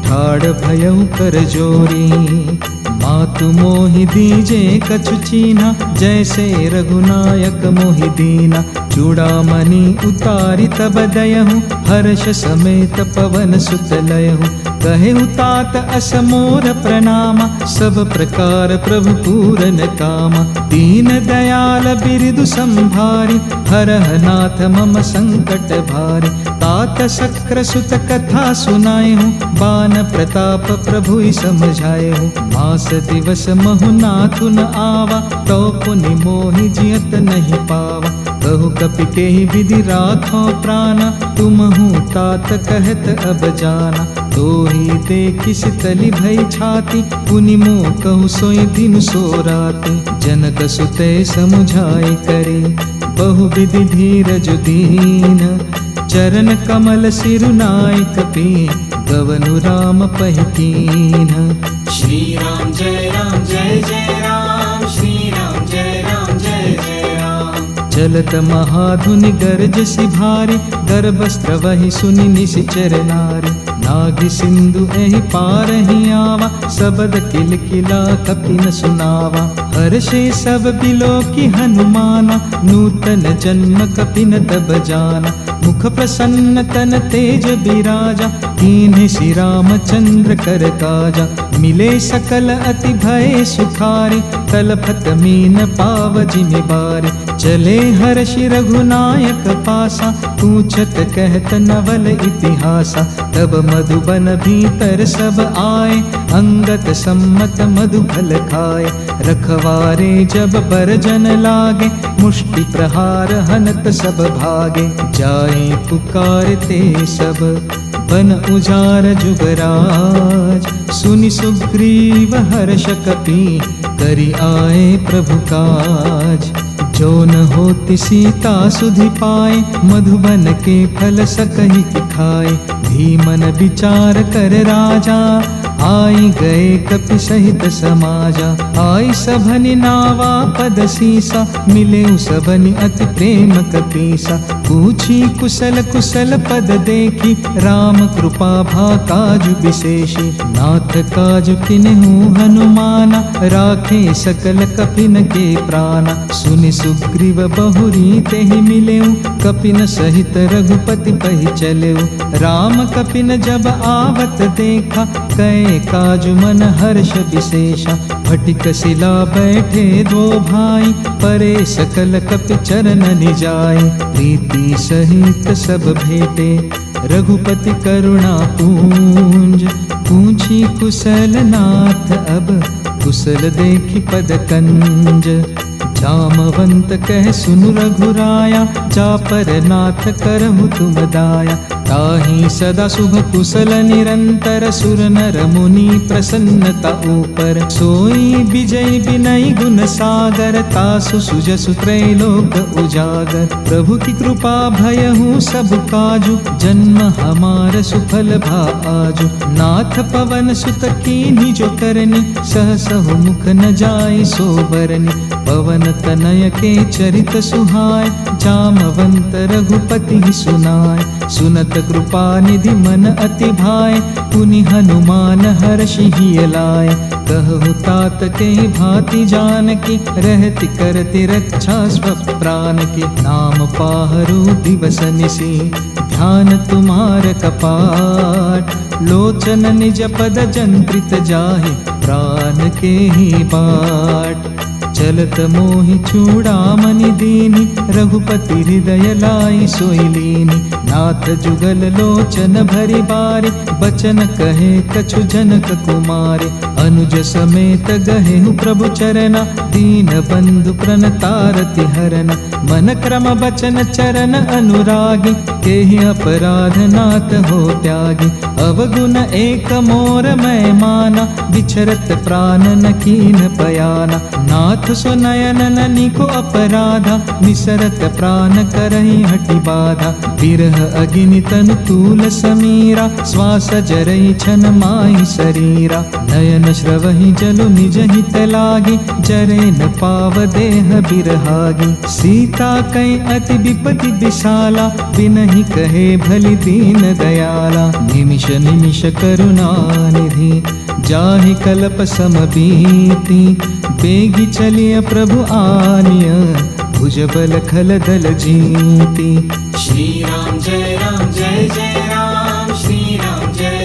ठाड़ भयउ कर जोरी। मातु मोहि दीजे कछु चीन्हा, जैसे रघुनायक मोहि दीना। चूड़ामणि उतारि तब दयहु, हर्ष समेत पवन सुत लयहु। कहेहु तात अस मोर प्रणामा, सब प्रकार प्रभु पूरन कामा। दीन दयाल बिरदु संभारी, हरह नाथ मम संकट भारी। तात शक्र सुत कथा सुनाएहु, बान प्रताप प्रभु समझाएहु। मास दिवस महु नाथु न आवा, तो पुनि मोहि जियत नहीं पावा। कहु कपि केहि विधि राखो प्राणा, तुमहु तात कहत अब जाना। तो ही देखि शीतली भई छाती, पुनि मोह कहु सोई दिन सो राती। जनक सुते समुझाए करे, बहु विधि धीरज दीन। चरण कमल सिरुनाय कपि, गवनु राम पहिकीन। श्री राम जय जय राम, श्री राम जय जय राम। चलत महाधुनि गरजसि भारी, गर्भस्त्र वही सुनि निशिचर नारी। नागि सिंधु एहि पारहि आवा, सबद किलकिला कपि न सुनावा। हर्षे सब बिलोकि हनुमाना, नूतन जन्म कपि न तब जाना। मुख प्रसन्न तन तेज बिराजा, कीन्हे श्री रामचंद्र कर काजा। मिले सकल अति भय सुखारे, तलफत मीन पाव जिमि बारे। चले हर्षि रघुनायक पासा, पूछत कहत नवल इतिहासा। तब मधुबन भीतर सब आए, अंगत सम्मत मधु फल खाए। रखवारे जब बरजन लागे, मुष्टि प्रहार हनत सब भागे। जाए पुकारते सब, बन उजार जुगराज। सुनि सुग्रीव हर्ष कपि, करि आए प्रभु काज। जो न होति सीता सुधि पाए, मधुबन के फल सकहि कि खाए। धीमन विचार कर राजा, आई गए कपि सहित समाजा। आई सभनि नावा पद सीसा, मिले सबनि अति प्रेम कपीसा। पूछी कुशल कुशल पद देखी, राम कृपा भा काजु विशेषी। नाथ काजु किन्हु हनुमाना, राखे सकल कपिन के प्राणा। सुनि सुग्रीव बहुरी तेहि मिलेउ, कपिन सहित रघुपति पहि चलेउ। राम कपिन जब आवत देखा, कहे काजु मन हर्ष विशेषा। फटिक शिला बैठे दो भाई, परे सकल कपि चरण निजाय। प्रीति सहित सब भेटे, रघुपति करुणा पूंज। पूछी कुशल नाथ अब, कुशल देखि पद कंज। जामवंत कह सुनु रघुराया, जा पर नाथ करहु तुम दाया। ताहि सदा शुभ कुशल निरंतर, सुर नर मुनि प्रसन्नता ऊपर। सोई विजय विनय गुण सागर, तासु सुजसु त्रैलोक उजागर। प्रभु की कृपा भयहु सब काजु, जन्म हमार सुफल भा आजु। नाथ पवन सुत कीन्ही जो करनी, सहसहु मुख न जाय सो बरनी। पवन तनय के चरित सुहाय, जामवंत रघुपति सुनाय। सुनत कृपा निधि मन अति भाय, पुनि हनुमान हर्षि हिय लाय। कहु तात के भांति जानकी, रहति करति रक्षा स्वप्रान की। नाम पाहरु दिवस निशि, ध्यान तुम्हार कपाट। लोचन निज पद जंत्रित जाहि, प्राण के ही बाट। चलत मोहि चूड़ामणि दीनि, रघुपति हृदय लाई सोई लीनि। नाथ जुगल लोचन भरि बारि, बचन कहे कछु जनक कुमारि। अनुज समेत गहेहु प्रभु चरना, दीन बंधु प्रणतारति हरना। मन क्रम बचन चरण अनुरागी, केहि अपराध नाथ हो त्यागी। अवगुण एक मोर मैं माना, बिछरत प्राण न कीन पयाना। नाथ सो नयन निको अपराधा निसरत प्राण करहि हटि बाधा विरह अग्नि तनु तूल समीरा श्वास जरई छन माई शरीरा नयन श्रवहि जलु निज हित लागी जरे न पाव देह बिरहागी सीता कई अति विपति विशाला बिनहि कहे भली दीन दयाला निमिष निमिष करुणा निधि जाहि कल्प समबीति बेगी चलिय प्रभु आनिय भुजबल खल दल जीति श्री राम जय राम श्री राम जय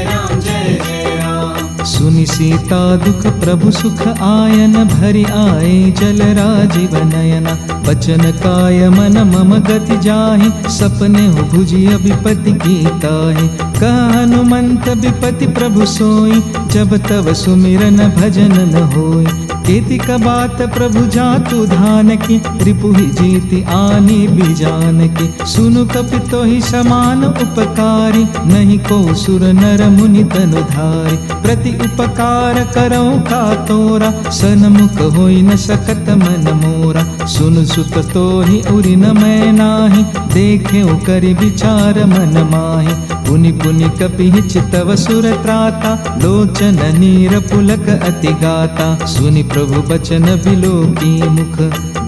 जय राम। सुनि सीता दुख प्रभु सुख आयन भरि आए जल राजीव नयना बचन काय मन मम गति जाहि सपने हो भुजिय विपति की ताहि कह हनुमंत विपति प्रभु सोई जब तब सुमिरन भजन न होई केतिक बात प्रभु जातु धान की रिपुहि जीति आनी बिजान की सुनु कपि तोहि समान उपकारी नहीं को सुर नर मुनि तनु धारी प्रति उपकार करो का तोरा सन्मुख होई न सकत मन मोरा सुन सुत तोहि उरि न मैं नाही देखे करि विचार मन माहि पुनि पुनि कपि चितव सुर त्राता लोचन नीर पुलक अति गाता सुनि प्रभु बचन बिलोकी मुख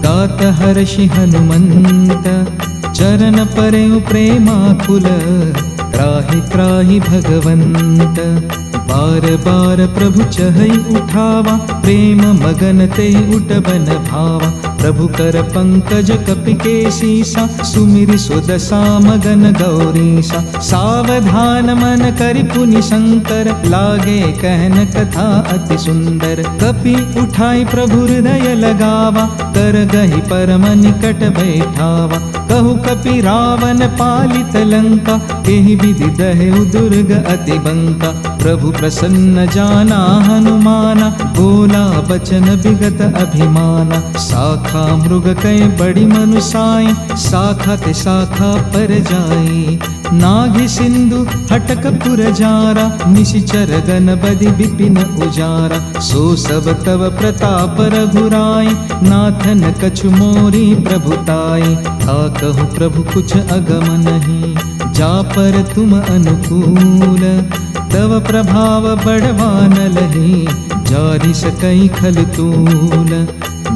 गात हर्षि हनुमंत चरण परे प्रेमाकुल त्राहि त्राहि भगवंत बार बार प्रभु चहई उठावा प्रेम मगन ते उठबन भावा प्रभु कर पंकज कपि के सीसा सुमिरि सुदशा मगन गौरीसा सावधान मन करि पुनि शंकर लागे कहन कथा अति सुंदर कपि उठाई प्रभु हृदय लगावा कर गहि परम निकट बैठावा कहु कपि रावण पालित लंका केहि विधि दहेउ दुर्ग अति बंका प्रभु प्रसन्न जाना हनुमाना बोला बचन विगत अभिमाना शाखा मृग कई बड़ी मनुसाई शाखा ते शाखा पर जाई नागि सिंधु हटक पुर जारा निशिचर गन बदि विपिन उजारा सो सब तव प्रताप रघुराई नाथन कछु मोरी प्रभुताई था कहु प्रभु कुछ अगम नहीं जा पर तुम अनुकूल तव प्रभाव बड़वान लही जारि सकई खल तूल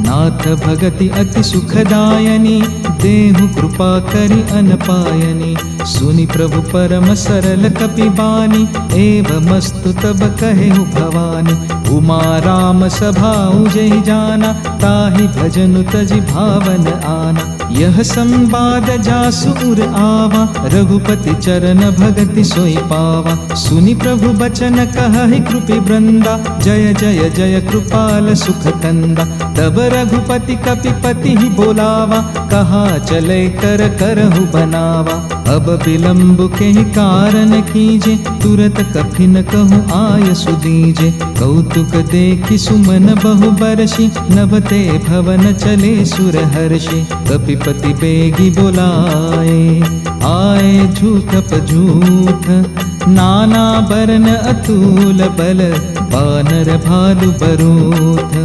नाथ भगति अति सुखदायनी देहु कृपा करि अनपायनी सुनि प्रभु परम सरल कपि बानी एवमस्तु तब कहेहु भवानी उमा राम सभाउ जहि जाना ताहि भजनु तजि भावन आना यह संवाद जासु उर आवा रघुपति चरण भगति सोई पावा सुनि प्रभु बचन कहहि कृपि वृंदा जय जय जय कृपाल सुख कंदा तब रघुपति कपिपति ही बोलावा कहा चले कर करहु बनावा अब विलंब के ही कारण कीजे तुरत कफिन कहु आय सुदीजे कौतुक देखि सुमन बहु बरसी नभते भवन चले सुर हर्षि कपिपति बेगी बोलाए आए झूठ पझूठ नाना बरन अतुल बल वानर भालु बरूथ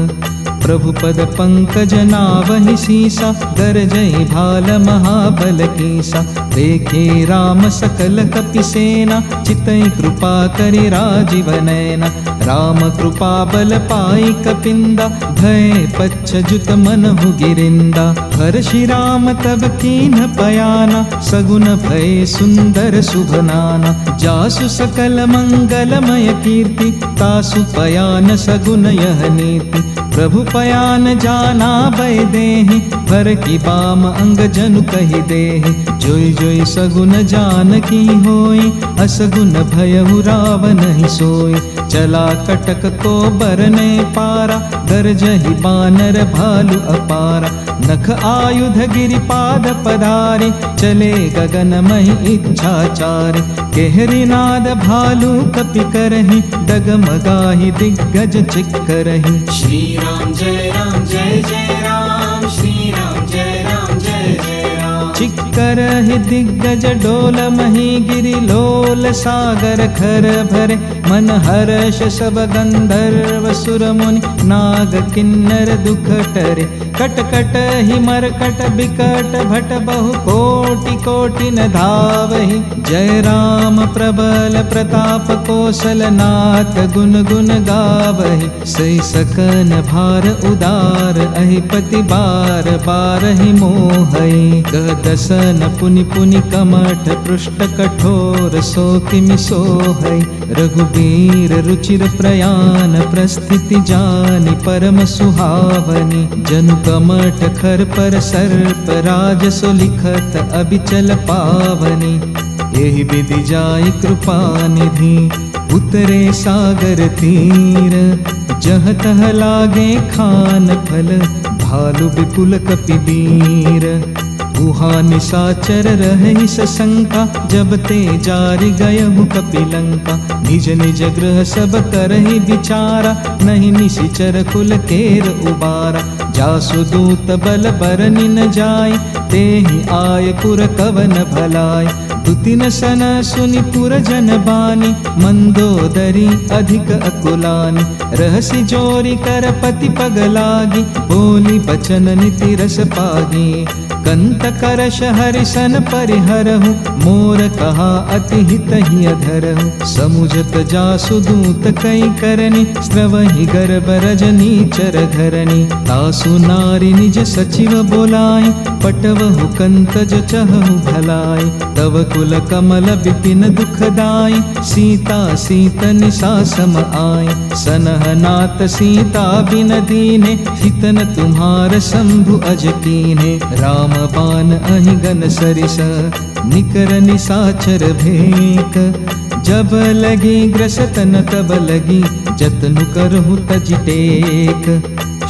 प्रभु पद पंकज नावहि सीसा गरजई भाल महाबल कीसा देखे राम सकल कपि सेना चितई कृपा करि राजीव नैना राम कृपा बल पाई कपिंदा भय पच्छ जुत मनहु गिरिंदा हर्षि राम तब कीन पयाना सगुन भय सुंदर शुभनाना जासु सकल मंगलमय कीर्ति तासु पयान सगुन यह नीति प्रभु पयान जाना भय देहि भर की बाम अंग जनु कहि देहि जोई जोई सगुन जान की होई असगुन भयहु रावण ही सोई चला कटक को बरने पारा गरजहि बानर भालु अपारा नख आयुध गिरिपाद पधारे चले गगन महि इच्छाचारे केहरि नाद भालु कपि करहि डगमगाहि दिग्गज चिक्करहि श्री राम जय जय राम श्री राम जय जय राम। चिक्कर ही दिग्गज डोल मही गिरि लोल सागर खर भरे मन हर्ष सब गंधर्व सुर मुनि नाग किन्नर दुख टरे कट कट ही मरकट बिकट भट बहु कोटि कोटि न धावहि जय राम प्रबल प्रताप कौशल नाथ गुन गुन गावहि सई सकन भार उदार अहिपति बार बार ही मोहई दसन पुनि पुनि कमठ पृष्ठ कठोर सो किमि सोहई रघुबीर रुचिर प्रयान प्रस्थिति जानि परम सुहावनी जनु कमठ खर पर सर्प राज सो लिखत अबिचल पावनी एहि विधि जाय कृपा निधि उतरे सागर तीर जह तह लागे खान फल भालु विपुल कपिबीर उहा निशाचर रहि सशंका जब ते जारि गयहु कपिलंका निज निज गृह सब करहि विचारा नहीं निशिचर कुल केर उबारा जासु दूत बल बरनि न जाय तेहि आय पुर कवन भलाय दुतिन सन सुनि पुर जन बानी मंदोदरी अधिक अकुलानी रहसि जोरी कर पति पग लागी बोली बचन नीति रस पागी कंत करश हरिसन परिहरहु मोर कहा अति हित ही अधरहु समुझत जासु दूत कई करनी स्रवहि गर्भ रजनी चर घरनी तासु नारी निज सचिव बोलाई पटवहु कंत जो चहु भलाई तव कुल कमल बिपिन दुखदाई सीता सीत निशा सम आय सनह नाथ सीता बिन दीने हितन तुम्हार शंभु अज कीने राम बान अहि गन सरिस निकर निसाचर भेक जब लगी ग्रसतन तब लगी जतनु करहु तज टेक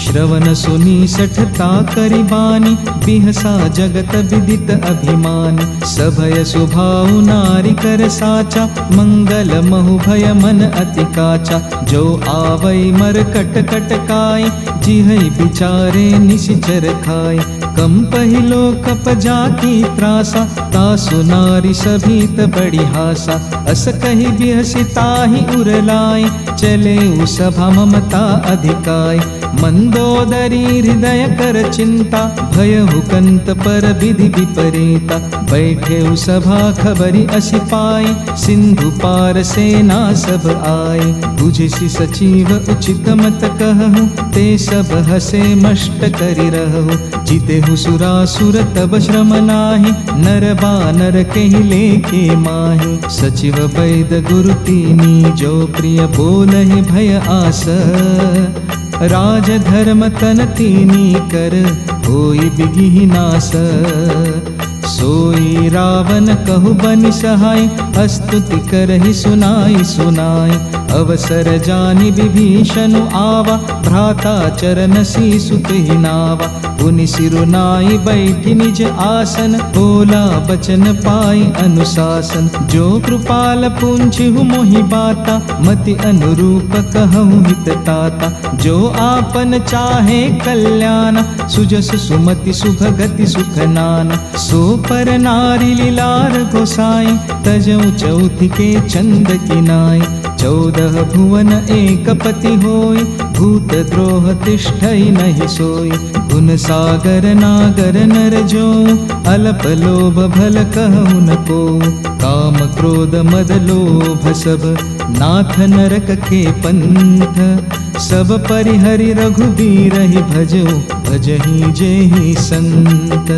श्रवण सुनी सठता करि बानी बिहसा जगत विदित अभिमानी सभय सुभाउ नारी कर साचा मंगल महु भय मन अति काचा जो आवै मर कट कट काय जिहै बिचारे निशिचर खाय कंपहि लोक जाकी त्रासा तासु नारी सभीत बड़ी हासा अस कहि बिहसि ताहि उरलाय चले उ सभा ममता अधिकाय मंदोदरी हृदय कर चिंता भयहु कंत पर विधि विपरीता बैठे उ सभा खबरी असि पाई सिंधु पार सेना सब आए बुझिसि सचिव उचित मत कहु ते सब हसे मष्ट करि रहु जितेहु सुरासुर तब श्रम नाही नर बानर केहि लेके माहि सचिव वैद गुरु तीनी जो प्रिय बोलहि भय आस राज धर्म तन तीनी कर होई बिगिहि नास सोई रावण कहु बनि सहाय स्तुति करहि सुनाई सुनाई अवसर जानि विभीषण आवा भ्राता चरण सीसुत ही नावा पुनि सिरुनाई बैठि निज आसन बोला बचन पाई अनुशासन जो कृपाल पूंछिहु मोहि बाता मति अनुरूप कहूँ हित ताता जो आपन चाहे कल्याण सुजस सुमति सुभगति सुख नाना सो पर नारी लीलार गोसाई तजऊ चौथि के चंद किनाई 14 भुवन एक पति होई भूत द्रोह तिष्ठई नहीं सोई गुण सागर नागर नर जो अल्प लोभ भल कहु न को काम क्रोध मद लोभ सब नाथ नरक के पंथ सब परिहरि रघुबीर ही भजो भजहि जेहि संत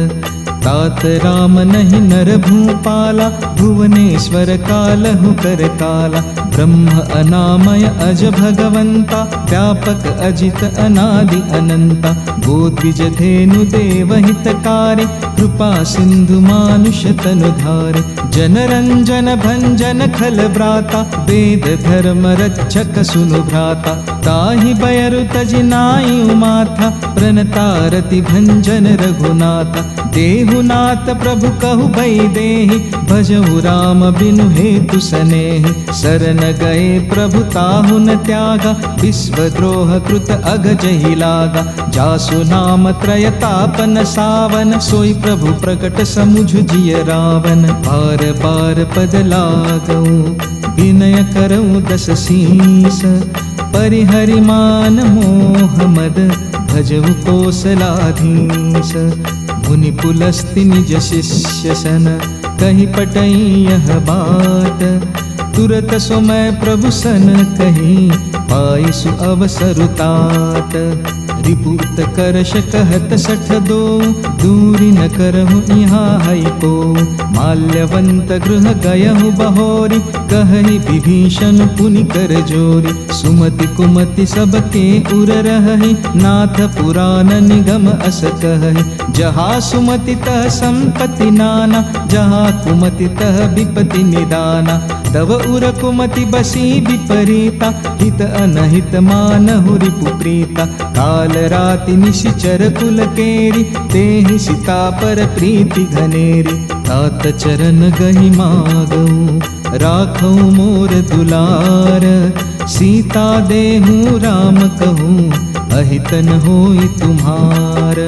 तात राम नहीं नर भूपाला भुवनेश्वर कालहु कर काला ब्रह्म अनामय अज भगवंता व्यापक अजित अनादि अनंता गोद्विज धेनु देव हितकारी कृपा सिंधु मानुष तनुधारे जनरंजन भंजन खल भ्राता वेद धर्म रक्षक सुनु भ्राता ताहि बयरु तजि नाई उमाथा प्रणतारति भंजन रघुनाथा देहुनाथ प्रभु कहु भई देहि भजहु राम बिनु हेतु सनेहि शरण शरण गए प्रभु ताहु न त्यागा, विश्वद्रोह कृत अगज ही लागा। जासु नाम त्रयतापन सावन, सोई प्रभु प्रकट समुझ जिय रावण। बार बार पद लागऊ विनय करऊँ दस शीस, परिहरि मान मोह मद भजऊ कौशलाधीश। मुनि पुलस्ति निज शिष्य सन, कही पटई यह बात। तुरत सो मैं प्रभु सन कही, पाई सु अवसर तात। रिपुत करश कहत सठ दो, दूरी न करहु यहाँ है को। माल्यवंत गृह गयहु बहोरी, कहि विभीषण पुनि कर जोरी। सुमति कुमति सबके उर रहि, नाथ पुराण निगम अस कहि। जहाँ सुमति तह संपत्ति नाना, जहाँ कुमति तह विपति निदाना। तव उर कुमति बसी विपरीता, हित अनहित मानहु रिपु प्रीता। काल राति निशिचर कुल केरी, तेहि सीता पर प्रीति घनेरी। तात चरण गहि मागऊ, राखऊ मोर दुलार। सीता देहु राम कहूँ, अहित न होई तुम्हार।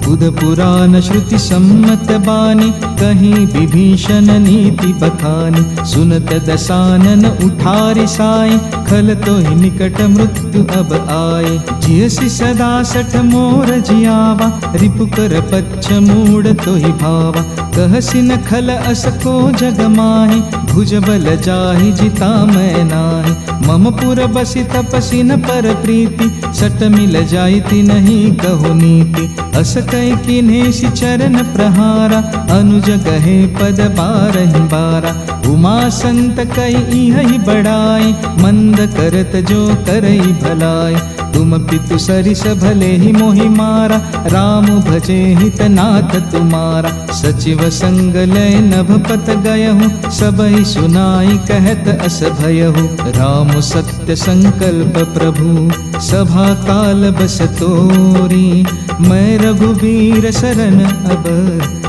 बुध पुराण श्रुति सम्मत बानी, कहीं विभीषण नीति बखानी। सुनत दसानन उठारि साई, खल तो ही निकट मृत्यु अब आए। जियसि सदा सठ मोर जियावा, रिपुकर पच्छ मूड तो ही भावा। कहसि न खल अस को जग माहि, भुज बल जाहि जिता मैं नाहि। मम पुर बसि तपसि न पर प्रीति, सट मिल जाइति नहीं कहु नीति। अस कई किन्हेसि चरण प्रहारा, अनुज गहे पद बारहि बारा। उमा संत कई इहि बड़ाई, मंद करत जो करई भलाई। तुम पितु सरिस भले ही मोहि मारा, राम भजे हित नाथ तुम्हारा। सचिव संग लय नभ पत गयहु, सबहि सुनाई कहत अस भयहु। राम सत्य संकल्प प्रभु, सभा काल बस तोरी। मैं रघुवीर शरण अब,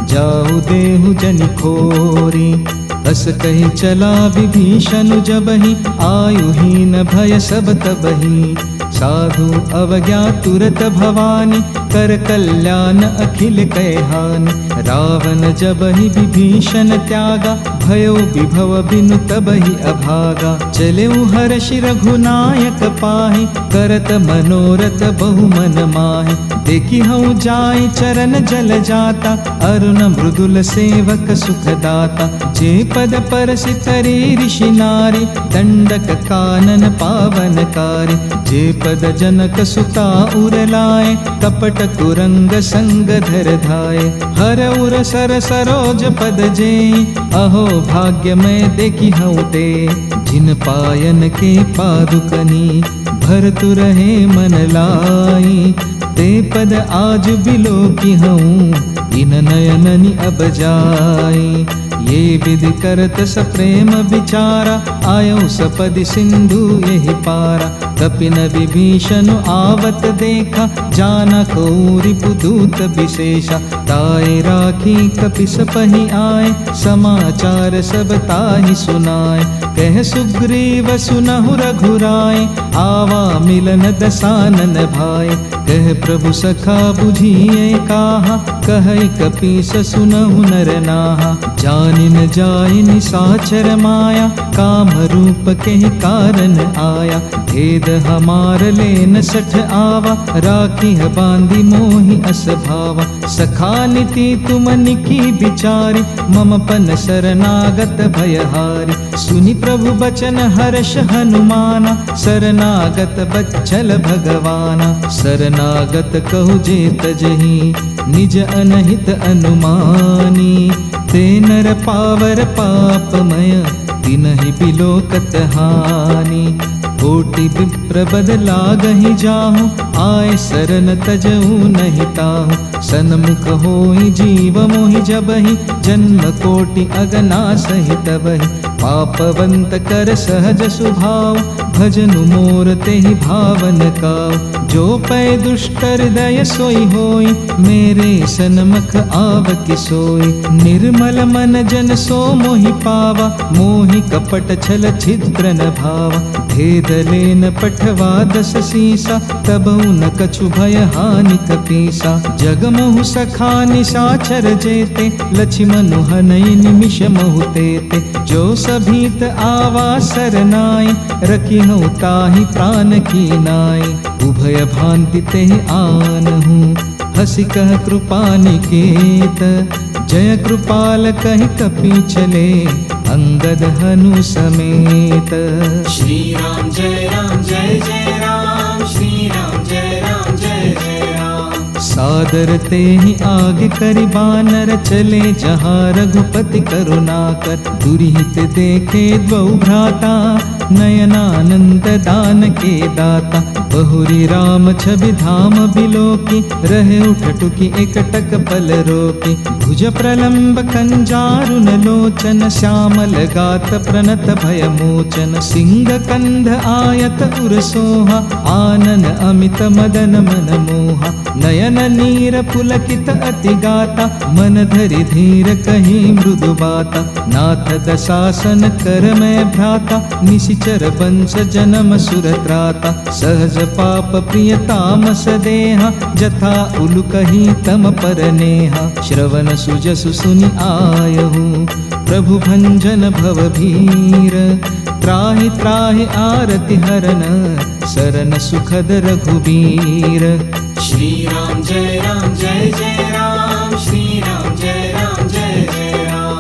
जाऊ देहु जनि खोरी। अस कही चला विभीषण जबहि, आयुहीन भय सब तबहि। साधु अवज्ञा तुरत भवानी, कर कल्याण अखिल कैहानि। रावण जबहि विभीषण त्यागा, भयो विभव बिनु तबहि अभागा। चलेउ हर्षि रघुनायक पाहि, करत मनोरथ बहु मन माहि। देखि हऊँ जाय चरण जल जाता, अरुण मृदुल सेवक सुखदाता। जे पद परसि तरे ऋषि नारी, दंडक कानन पावनकारी। जे पद जनक सुता उर लाए, कपट कुरंग संग धर धाये। हर उर सर सरोज पद जे, अहो भाग्य मैं देखी हूँ ते। जिन पायन के पादुकनी, भरतु रहे मन लाई। ते पद आज बिलो की हूँ, इन नयननि अब जाई। ये विधि करत सप्रेम विचारा, आयो सपदि सिंधु यही पारा। कपिन विभीषण आवत देखा, जाना कौरि पुदूत विशेषा। ताए राखी कपिस पहि आए, समाचार सब ताहि सुनाए। कह सुग्रीव सुनहु रघुराए, आवा मिलन दसानन भाई। कह प्रभु सखा बुझिए काहा, कहै कपीस सुनहु नर नाहा। जानि न जाय निसाचर माया, काम रूप के कारण आया। भेद हमार लेन सठ आवा, राखी बांधी मोहि अस भावा। सखा नीति तुम निकी विचारी, मम पन शरणागत भयहारी। सुनि प्रभु बचन हर्ष हनुमाना, शरणागत बच्चल भगवाना। शरणागत कहु जे तजहि, निज अनहित अनुमानी। ते नर पावर पापमय, तिनहि बिलोकत हानि। कोटि विप्र बद लागहि जाहु, आए शरण तजऊ नहीं ताहु। सन्मुख होई जीव मोहि जबहि जन्म कोटि अगना सहित बहि पापवंत कर सहज स्वभाव भजनु मोर तेहि भावन काव जो पै दुष्ट हृदय सोई होई मेरे सन्मुख आव कि सोई निर्मल मन जन सो मोहि पावा मोहि कपट छल छिद्र न भावा भेद लेन पठवा दस सीसा तबहु न कछु भय हानि कपीसा जग महु सखा निशाचर जेते लक्ष्मनु हनई निमिष महु तेते जो सभीत आवा सरनाई रखी हूँ ताहि प्राण की नाई उभय भांति तेहि आनहूँ हसी कह कृपा निकेत जय कृपाल कहि कपि चले अंगद हनु समेत। श्री राम जय राम श्री राम जय जय राम। सादर ते ही आगे करि बानर चले जहाँ रघुपति करुणाकर दुरिहित देखे द्वौ भ्राता नयनानंद दान के दाता बहुरी राम छवि धाम बिलोकी रहे उठटुकी एकटक पल रोकी भुज प्रलंब कंजारुन लोचन श्यामल गात प्रणत भय मोचन सिंह कंध आयत उर सोहा आनन अमित मदन मन मोहा नयन नीर पुलकित अति गाता मन धरि धीर कही मृदु बाता नाथ दशासन कर मैं भ्राता निशिचर वंश जन्म सुरत्राता सहज पाप प्रिय तामस देहा जथा उलु कही तम पर नेहा श्रवण सुजसु सुनि आयहु प्रभु भंजन भव भीर त्राहि त्राहि आरति हरन सरन सुखद रघुबीर। श्री राम जय राम श्री राम जय जय राम।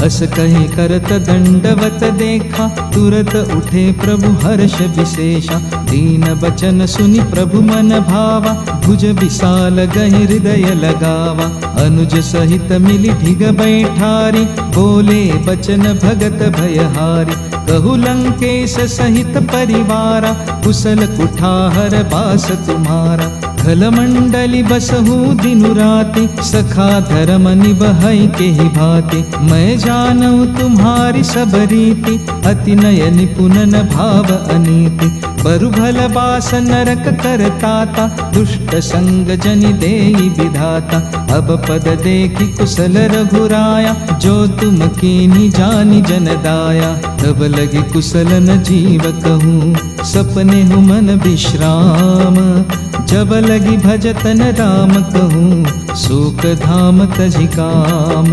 अस कहि करत दंडवत देखा तुरत उठे प्रभु हर्ष विशेषा दीन बचन सुनि प्रभु मन भावा भुज विशाल गहि हृदय लगावा अनुज सहित मिली ढिग बैठारी बोले बचन भगत भयहारी कहु लंकेश सहित परिवारा कुशल कुठार बास तुम्हारा खल मंडली बसहु दिनु राति सखा धर्म निबहै के ही भांति मैं जानऊ तुम्हारी सब रीति अति नय निपुण न भाव अनीति बरु भल बास नरक करताता दुष्ट संग जनि देई विधाता अब पद देखी कुशल रघुराया जो तुम कीनी जानी जन दाया तब लगी कुशल न जीव कहूँ सपने हु मन विश्राम जब लगी भजतन राम कहूँ सुख धाम तजि काम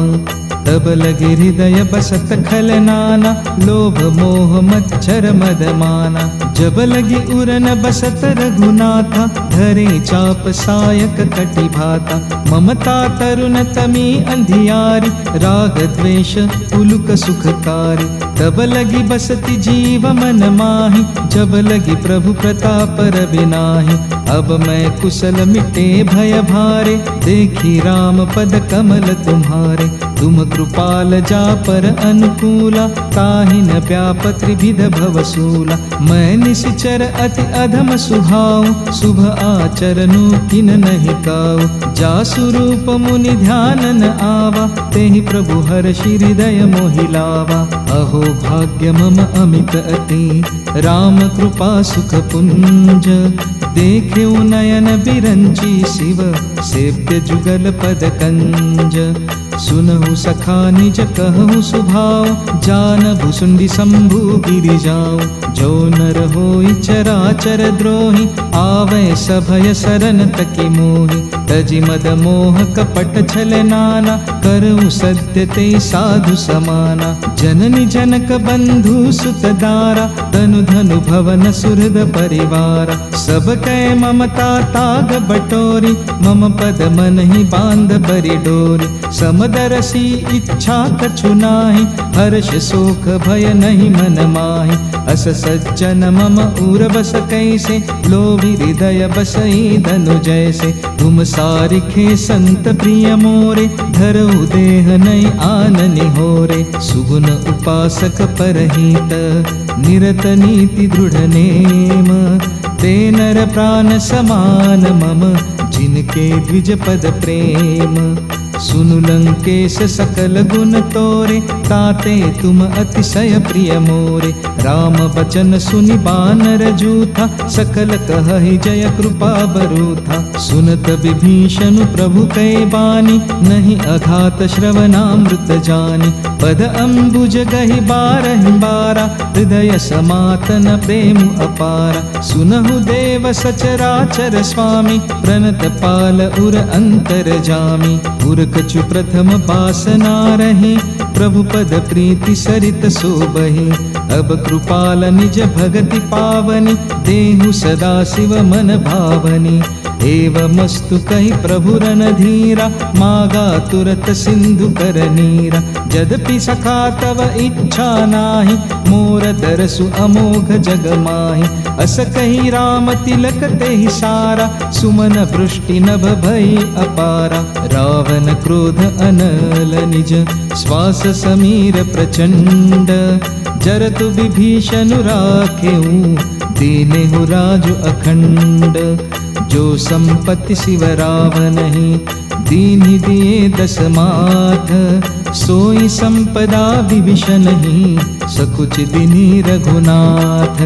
तब लगे हृदय बसत खल नाना लोभ मोह मच्छर मद माना जब लगी उरन बसत रघुनाथा धरे चाप सायक कटि भाता ममता तरुण तमी अंधियारी राग द्वेष उलुक सुखकारी तब लगी बसती जीव मन माही जब लगी प्रभु प्रताप रविनाही अब मैं कुशल मिटे भय भारे देखी राम पद कमल तुम्हारे तुम कृपाल जा पर अनुकूला ताहि न व्याप त्रिविध भवसूला मैं निश्चर अति अधम सुभाव शुभ आचरणु किन नहीं काऊ जासु रूप मुनि ध्यान न आवा तेहि प्रभु हर्षि हृदय मोहिलावा अहो भाग्य मम अमित अति राम कृपा सुख पुंज देखे नयन बिरंची शिव सेव्य जुगल पद कंज सुनहु सखा निज कहु सुभाव जान भुसुंडी शंभु गिरि जाओ जो नर होई चराचर द्रोही आवे सभय सरन तकी मोहि तजि मद मोह कपट छल नाना करु सत्य ते साधु समाना जननी जनक बंधु सुत दारा तनु धनु भवन सुहृद परिवारा सब कै ममता ताग बटोरी मम पद मन ही बांध बरि डोरी समदरसी इच्छा कछु नाहि हर्ष शोक भय नहीं मन माहि अस सज्जन मम उर बस कैसे लोभी हृदय बसई धनु जैसे तुम सारिखे संत प्रिय मोरे धरऊ देह नहीं आननि होरे सुगुण उपासक परहित निरत नीति दृढ़ नेम ते नर प्राण समान मम जिन के द्विज पद प्रेम। सुनु लंकेश सकल गुण तोरे, ताते तुम अतिशय प्रिय मोरे। राम बचन सुनि बानर जूथा, सकल कहहि जय कृपा बरूथा। सुनत विभीषण प्रभु कै बानी, नहीं अघात श्रवणामृत जानी। पद अम्बुज गहि बारहि बारा, हृदय समातन प्रेम अपारा। सुनहु देव सचराचर स्वामी, प्रणत पाल उर अंतर जामी। उर कछु प्रथम बासना रहे, प्रभु पद प्रीति सरित सोबहि। अब कृपाल निज भगति पावनी, देहु सदा शिव मन भावनी। एवमस्तु कहि प्रभु रणधीरा, मागा तुरत सिंधु कर नीरा। यद्यपि सखा तव इच्छा नाही, मोर दरसु अमोघ जग माहि। अस कहि राम तिलक तेहि सारा, सुमन वृष्टि नभ भई अपारा। रावण क्रोध अनल निज, श्वास समीर प्रचंड। जरतु विभीषण राखेऊ, दीनेहु राजु अखंड। जो संपत्ति शिव रावणहि, दीन्हि दिए दस माथ। सोई संपदा विभीषणहि, सकुच दिनि रघुनाथ।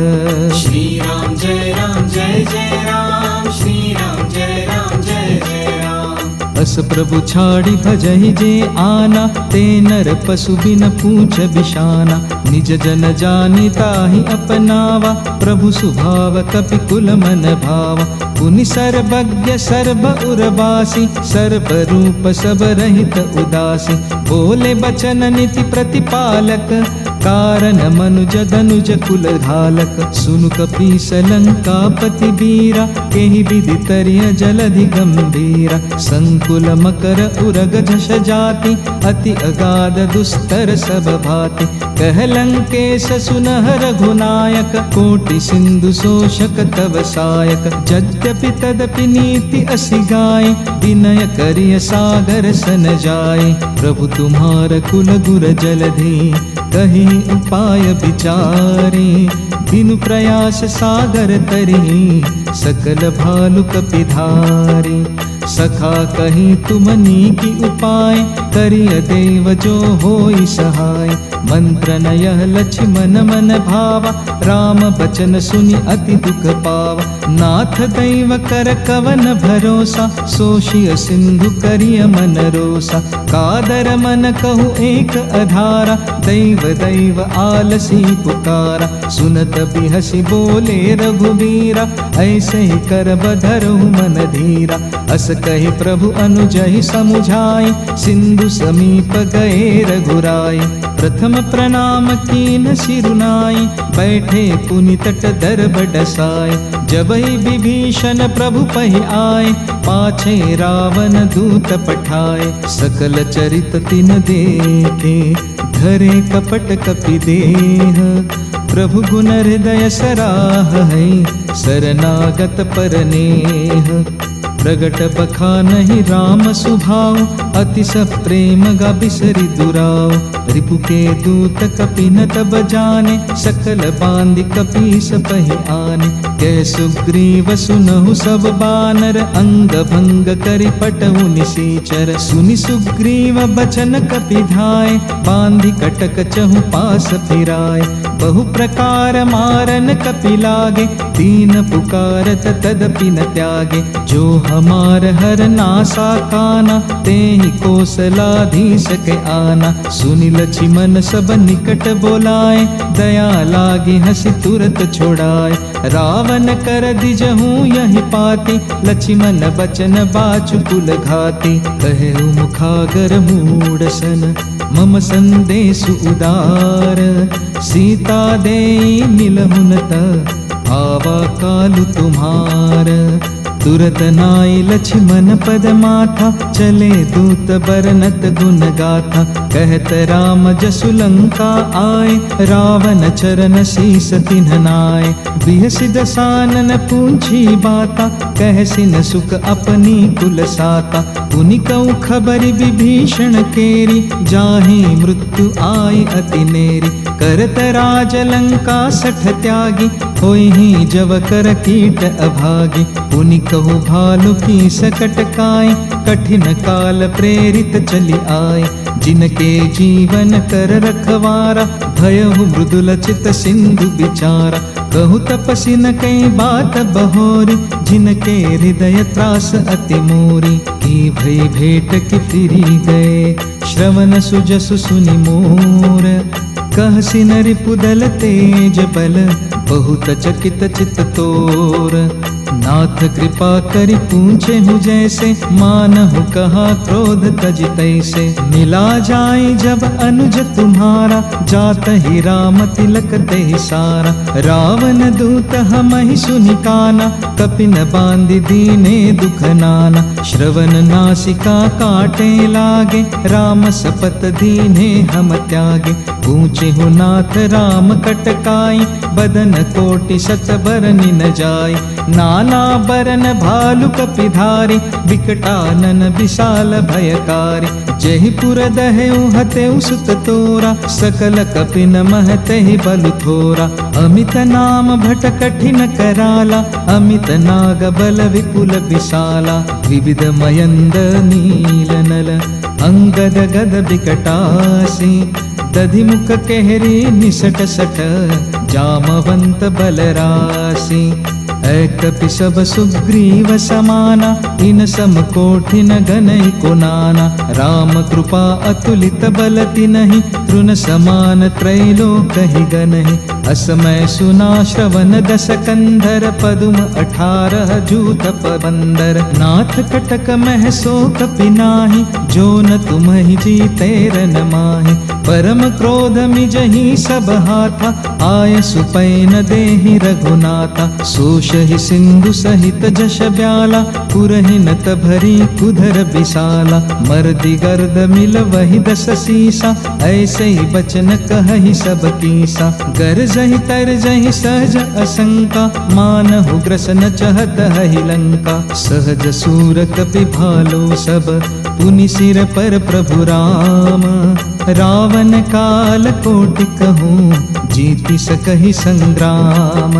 श्री राम जय जय राम, श्री राम जय जय राम। अस प्रभु छाड़ी भजहि जे आना, ते नर पशु बिन पूछ बिशाना। निज जन जानि ताहि अपनावा, प्रभु सुभाव कपि कुल मन भावा। पुनि सर्वज्ञ सर्व उर्वासी, सर्व रूप सब रहित उदासी। बोले बचन नीति प्रतिपालक, कारण मनुज धनुज कुल घालक। सुनु कपीस लंकापति बीरा, केहि विधि तरिय जलधि गंभीरा। संकुल मकर उरग झष जाति, अति अगाध दुस्तर सब भाति। कह लंकेश सुनह रघुनायक, कोटि सिंधु शोषक तव सायक। यद्यपि तदपि नीति असि गाय, विनय करिय सागर सन जाय। प्रभु तुम्हार कुल गुर जलधि, कहीं उपाय विचारे। बिनु प्रयास सागर तरी, सकल भालु कपिधारी। सखा कहीं तुमनी की उपाय, करिय देव जो होई सहाय। मंत्र नयह लक्ष्मण मन भावा, राम बचन सुनि अति दुख पावा। नाथ दैव कर कवन भरोसा, सोषिय सिंधु करिय मन रोसा। कादर मन कहु एक अधारा, दैव दैव आलसी पुकारा। सुनत बिहसि बोले रघुबीरा, ऐसे ही कर बधरहु मन धीरा। अस कहि प्रभु अनुजहि समुझाए, सिंधु समीप गए रघुराय। प्रथम प्रणाम कीन सिरुनाई, बैठे पुनि तट दर्भ डसाय। जबहि विभीषण प्रभु पहि आए, पाछे रावण दूत पठाए। सकल चरित तिन देखे, धरे कपट कपि देह। प्रभु गुण हृदय सराह है, शरणागत पर नेह। प्रगट बखानहि राम सुभाव, अति सप्रेम गा बिसरि दुराव। रिपु के दूत कपि न तब जाने, सकल बांधि कपीस पहि आने। कै सुग्रीव सुनहु सब बानर, अंग भंग करि पटहु निसीचर। सुनि सुग्रीव बचन कपि धाय, बांधि कटक चहु पास फिराय। बहु प्रकार मारन कपि लागे, दीन पुकारत तदपि न त्यागे। जो हमार हर नासा काना, तेहि कौशलाधीश के आना। सुनि लक्ष्मण सब निकट बोलाए, दया लागी हंसी तुरत छोड़ाए। रावण कर दिजहु यहि पाती, लक्ष्मण बचन बाचु कुल घाती। कहु मुखागर मूढ़ सन, मम संदेशु उदार। सीता देई मिलहुन त, आवा कालु तुम्हार। तुरत नाई लक्ष्मण पद माथा, चले दूत बरनत गुण गाथा। कहत राम जसु लंका आए, रावण चरण शीस तिन्ह नाय। बिहसि दसानन पूछी बाता, कहसिन सुख अपनी कुल साता। पुनि कहु खबरि विभीषण केरी, जाहि मृत्यु आई अति नेरी। करत राज लंका सठ त्यागी, होई जव कर कीट अभागी। पुनि कहु भालु की सकट काय, कठिन काल प्रेरित चली आए। जिनके जीवन कर रखवारा, भयहु मृदुल चित सिंधु विचारा। कहु तपसी न कई बात बहोरी, जिनके हृदय त्रास अति मोरी। की भई भेंट की फिरी गए, श्रवण सुजसु सुनि मोर। कहसी नरि पुदल तेज बल, बहुत चकित चित तोर। नाथ कृपा करि पूछे हूँ जैसे, मानहु कहा क्रोध तज तैसे। मिला जाए जब अनुज तुम्हारा, जात ही राम तिलक ते सारा। रावण दूत हमहि सुनि काना, कपिन बांधि दीने दुख नाना। श्रवण नासिका काटे लागे, राम सपत दीने हम त्यागे। पूछे हूँ नाथ राम कटकाई, बदन कोटि शत बरनि न जाय। नाना बरन भालु कपिधारी, विकटानन विशाल भयकारी। जहि पुर दहेउ हतेउ सुत तोरा, सकल कपिन महतेहि बलु थोरा। अमित नाम भट कठिन कराला, अमित नाग बल विपुल विशाला। विविध मयंद नील नल, अंगद गद विकटासी। दधि मुख केहरी निसट सठ, जामवंत बलरासी। कपि सब सुग्रीव समाना, इन सम कोठिन गनहि को नाना। राम कृपा अतुलित बल तिन्हि, तृण समान त्रैलोक ही गनहि। असमय सुना श्रवण दस कंधर, पदुम 18 जूत पबंदर। नाथ कटक मह सो कपि नाही, जो न तुम्हि जीते रन माहि। परम क्रोध मिजहि सब हाथा, आय सुपैन देहि रघुनाथा। सोषहि सिंधु सहित जश ब्याला, पुरहि नत भरी कुधर विशाला। मर्दि गर्द मिल वही 10 सीसा, ऐसे ही बचन कहहि सब कीसा। गरजहि तरजहि सहज असंका, मानहु ग्रसन चहत हहि लंका। सहज सूर कपि भालो सब, पुनि सिर पर प्रभु राम। रावण काल कोटि कहूँ, जीति सकहि संग्राम।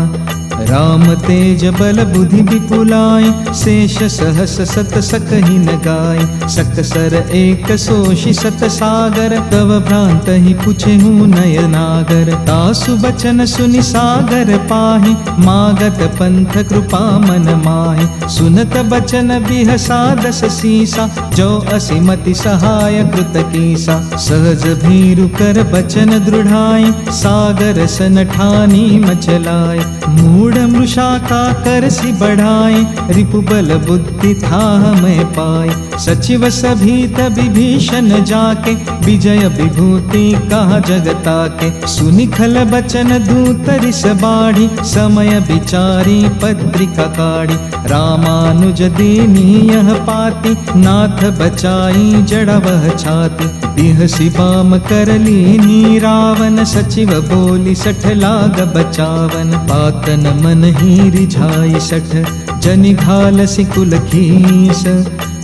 राम तेज बल बुद्धि विपुलाई, शेष सहस सत सकहि न गाय। सकसर एक सोषि सत सागर, तव भ्रांत ही पुछहु नय नागर। तासु बचन सुनि सागर पाहि, मागत पंथ कृपा मन माहि। सुनत बचन बिहसा 10 सीसा, जो असिमति सहाय कृत कीसा। सहज भीरु कर बचन दृढ़ाई, सागर सन ठानी मचलाय। मूढ़ मृषा का करसि बढ़ाए, रिपु बल बुद्धि था हमें पाए। सचिव सभीत विभीषण जाके, विजय विभूति कहा जगता के। सुनि खल बचन दूत रिस बाढ़ी, समय विचारी पत्रिका काढ़ी। रामानुज दीनी यह पाती, नाथ बचाई जड़ वह छाती। बिहसि बाम कर लीनी रावण, सचिव बोली 60 लाग बचावन। पातन मन ही रिझाई 60, जनि घालसि कुल खीस।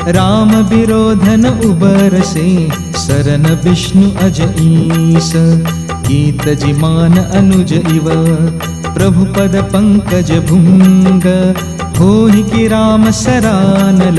राम विरोधन उबर से, सरन विष्णु अज ईस। कीत जिमान अनुज इव, प्रभु पद पंकज भुंग। होहि कि राम सरानल,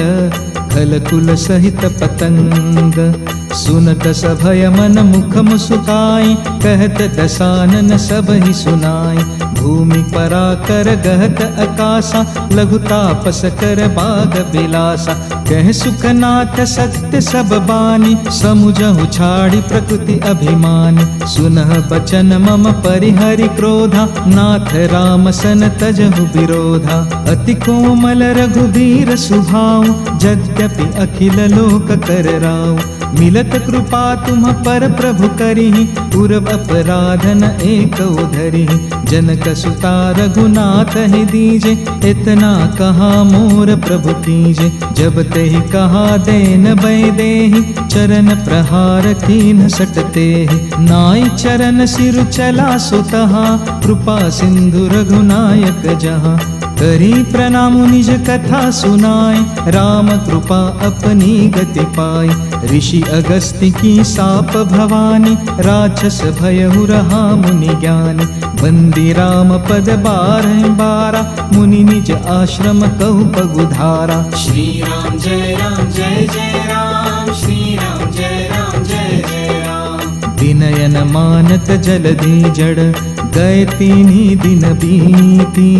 खल कुल सहित पतंग। सुनत सभय मन मुख मुसुकाई, कहत दसानन सब ही सुनाई। भूमि परा कर गहत अकासा, लघु तापस कर बाग बिलासा। कह सुखनाथ सत्य सब बानी, समुझहु छाड़ी प्रकृति अभिमानी। सुनह बचन मम परिहरि क्रोधा, नाथ राम सन तजहु विरोधा। अति कोमल रघुवीर सुभाऊ, यद्यपि अखिल लोक कर राऊ। मिलत कृपा तुम पर प्रभु करिहि, पूर्व अपराधन एक उधरिहि। जनक सुता रघुनाथ ही दीजे, इतना कहा मोर प्रभु कीजे। जब तेहि कहा देन बै देहि, चरण प्रहार कीन सटते। नाई चरण सिर चला सुतहा, कृपा सिंधु रघुनायक जहाँ। करी प्रणाम निज कथा सुनाय, राम कृपा अपनी गति पाई। ऋषि अगस्त्य की साप भवानी, राक्षस भयहु रहा मुनि ज्ञानी। बंदी राम पद 12 मुनि निज आश्रम कहु पगुधारा। श्री राम जय जय राम, श्री राम जय जय राम। विनयन मानत जलधि जड़, गए तीनी दिन बीती।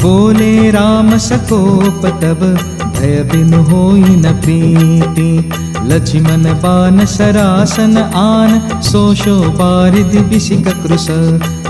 बोले राम सकोप तब, भय बिनु होई न प्रीति। लक्ष्मण बान सरासन आन, सोशो बारिधि बिसिक कृश।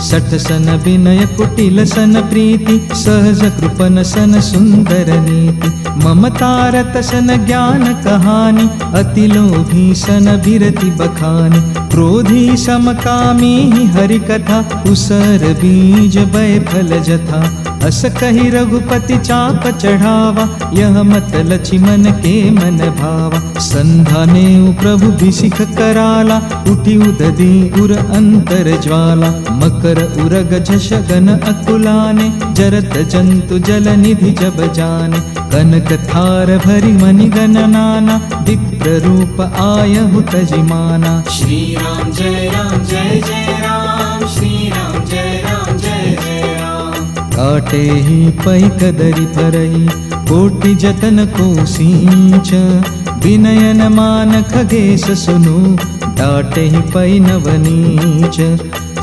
सठ सन विनय कुटिल सन प्रीति, सहज कृपन सन सुंदर नीति। ममतारत सन ज्ञान कहानी, अति लोभी सन बिरति बखानी। क्रोधी समकामी हरि कथा, उसर बीज बै फल जथा। अस कही रघुपति चाप चढ़ावा, यह मत लक्ष्मण के मन भावा। संधा ने प्रभु बिसिख कराला, उठी उददी उर अंतर ज्वाला। मकर उरग झषगन अकुलाने, जरत जंतु जल निधि जब जाने। कनक थार भरी मणि गण नाना, विप्र रूप आयहु तजिमाना। श्री राम जय राम, श्री राम जय जय राम। काटे ही पै कदरी फरई, कोटि जतन को सींच। विनयन मान खगेश सुनु, डाटे ही पै नवनीच।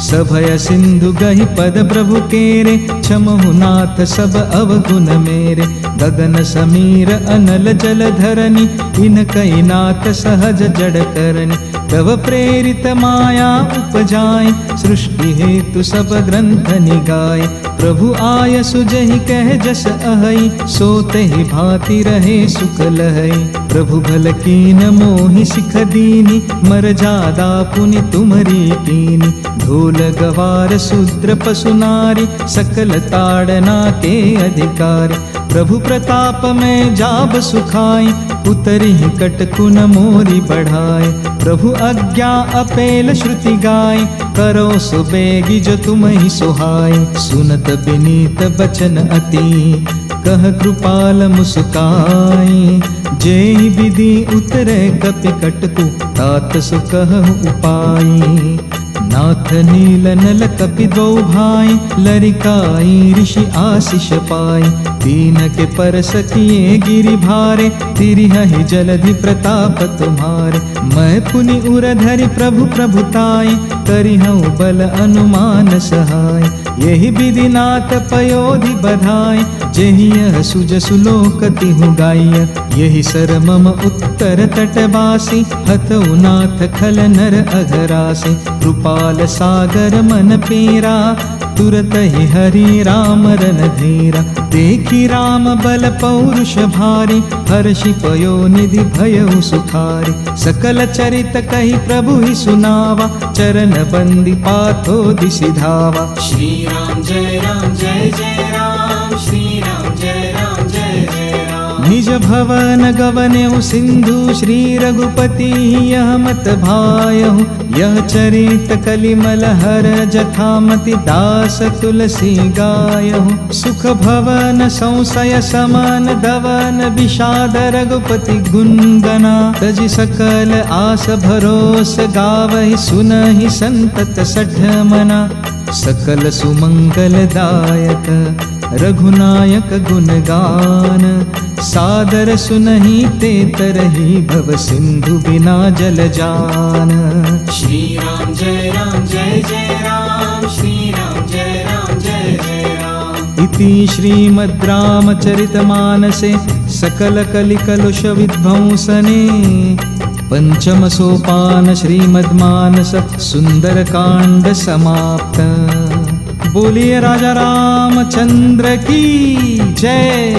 सभय सिंधु गहि पद प्रभु केरे, क्षमहु नाथ सब अवगुण मेरे। गगन समीर अनल जल धरनी, इनकई नाथ सहज जड़ करनी। तव प्रेरित माया उपजाय, सृष्टि हेतु सब ग्रंथ निगाय। प्रभु आय सुजहि कह जस अहै, सोते ही भांति रहे सुख लहै। प्रभु भल कीन मोहि सिख दीनी, मर जादा पुनि तुमरी कीनी। ढोल गवार शूद्र पशु नारी, सकल ताड़ना के अधिकारी। प्रभु प्रताप में जाब सुखाई, उतरी कटकुन मोरी बढ़ाए। प्रभु आज्ञा अपेल श्रुति गाय, करो सुबेगी जो तुम ही सुहाय। सुनत विनीत बचन अति, कह कृपाल मुस्काई। जेहि विधि उतरे कपि कटकु, तात सुकहु उपाई। नाथ नील नल कपि दो भाई, लरिकाई ऋषि आशीष पाई। दीन के पर सकिए गिरि भारे, तिरिहहि जलधि प्रताप तुम्हारे। मैं पुनि उर धरि प्रभु प्रभुताई, करिहउ बल अनुमान सहाय। यही विधि नाथ पयोधि बधाई, जेहि यह सुज सुलोक तिहु गाय। यही सर मम उत्तर तटवासी, हतउ नाथ खल नर अघरासी। कृपाल सागर मन पीरा, तुरत ही हरि राम रन धीरा। देखी राम बल पौरुष भारी, हर्षि पयो निधि भयउ सुखारी। सकल चरित कही प्रभु ही सुनावा, चरण बंदी पाथो दिसि धावा। श्री राम जय राम, श्री राम जय जय राम। निज भवन गवनेउ सिंधु, श्री रघुपति यह मत भायहु। यह चरित कलिमल हर जथामति, दास तुलसी गायहु। सुख भवन संशय समन दवन, विषाद रघुपति गुणगना। तजि सकल आस भरोस गावहि, सुनहि संतत सठ मना। सकल सुमंगल दायक, रघुनायक गुणगान। सादर सुनहि ते तरहि, भव सिंधु बिना जल जान। श्री राम जय राम, श्री राम जय जय राम। इति श्रीमद् रामचरितमानसे सकल कलिकलुष विध्वंसने, पंचम सोपान श्रीमद् मानस सुंदर कांड समाप्त। बोलिए राजा रामचंद्र की जय,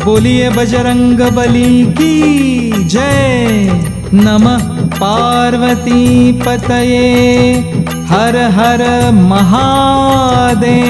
बोलिए बजरंग बली की जय। नमः पार्वती पतये, हर हर महादेव।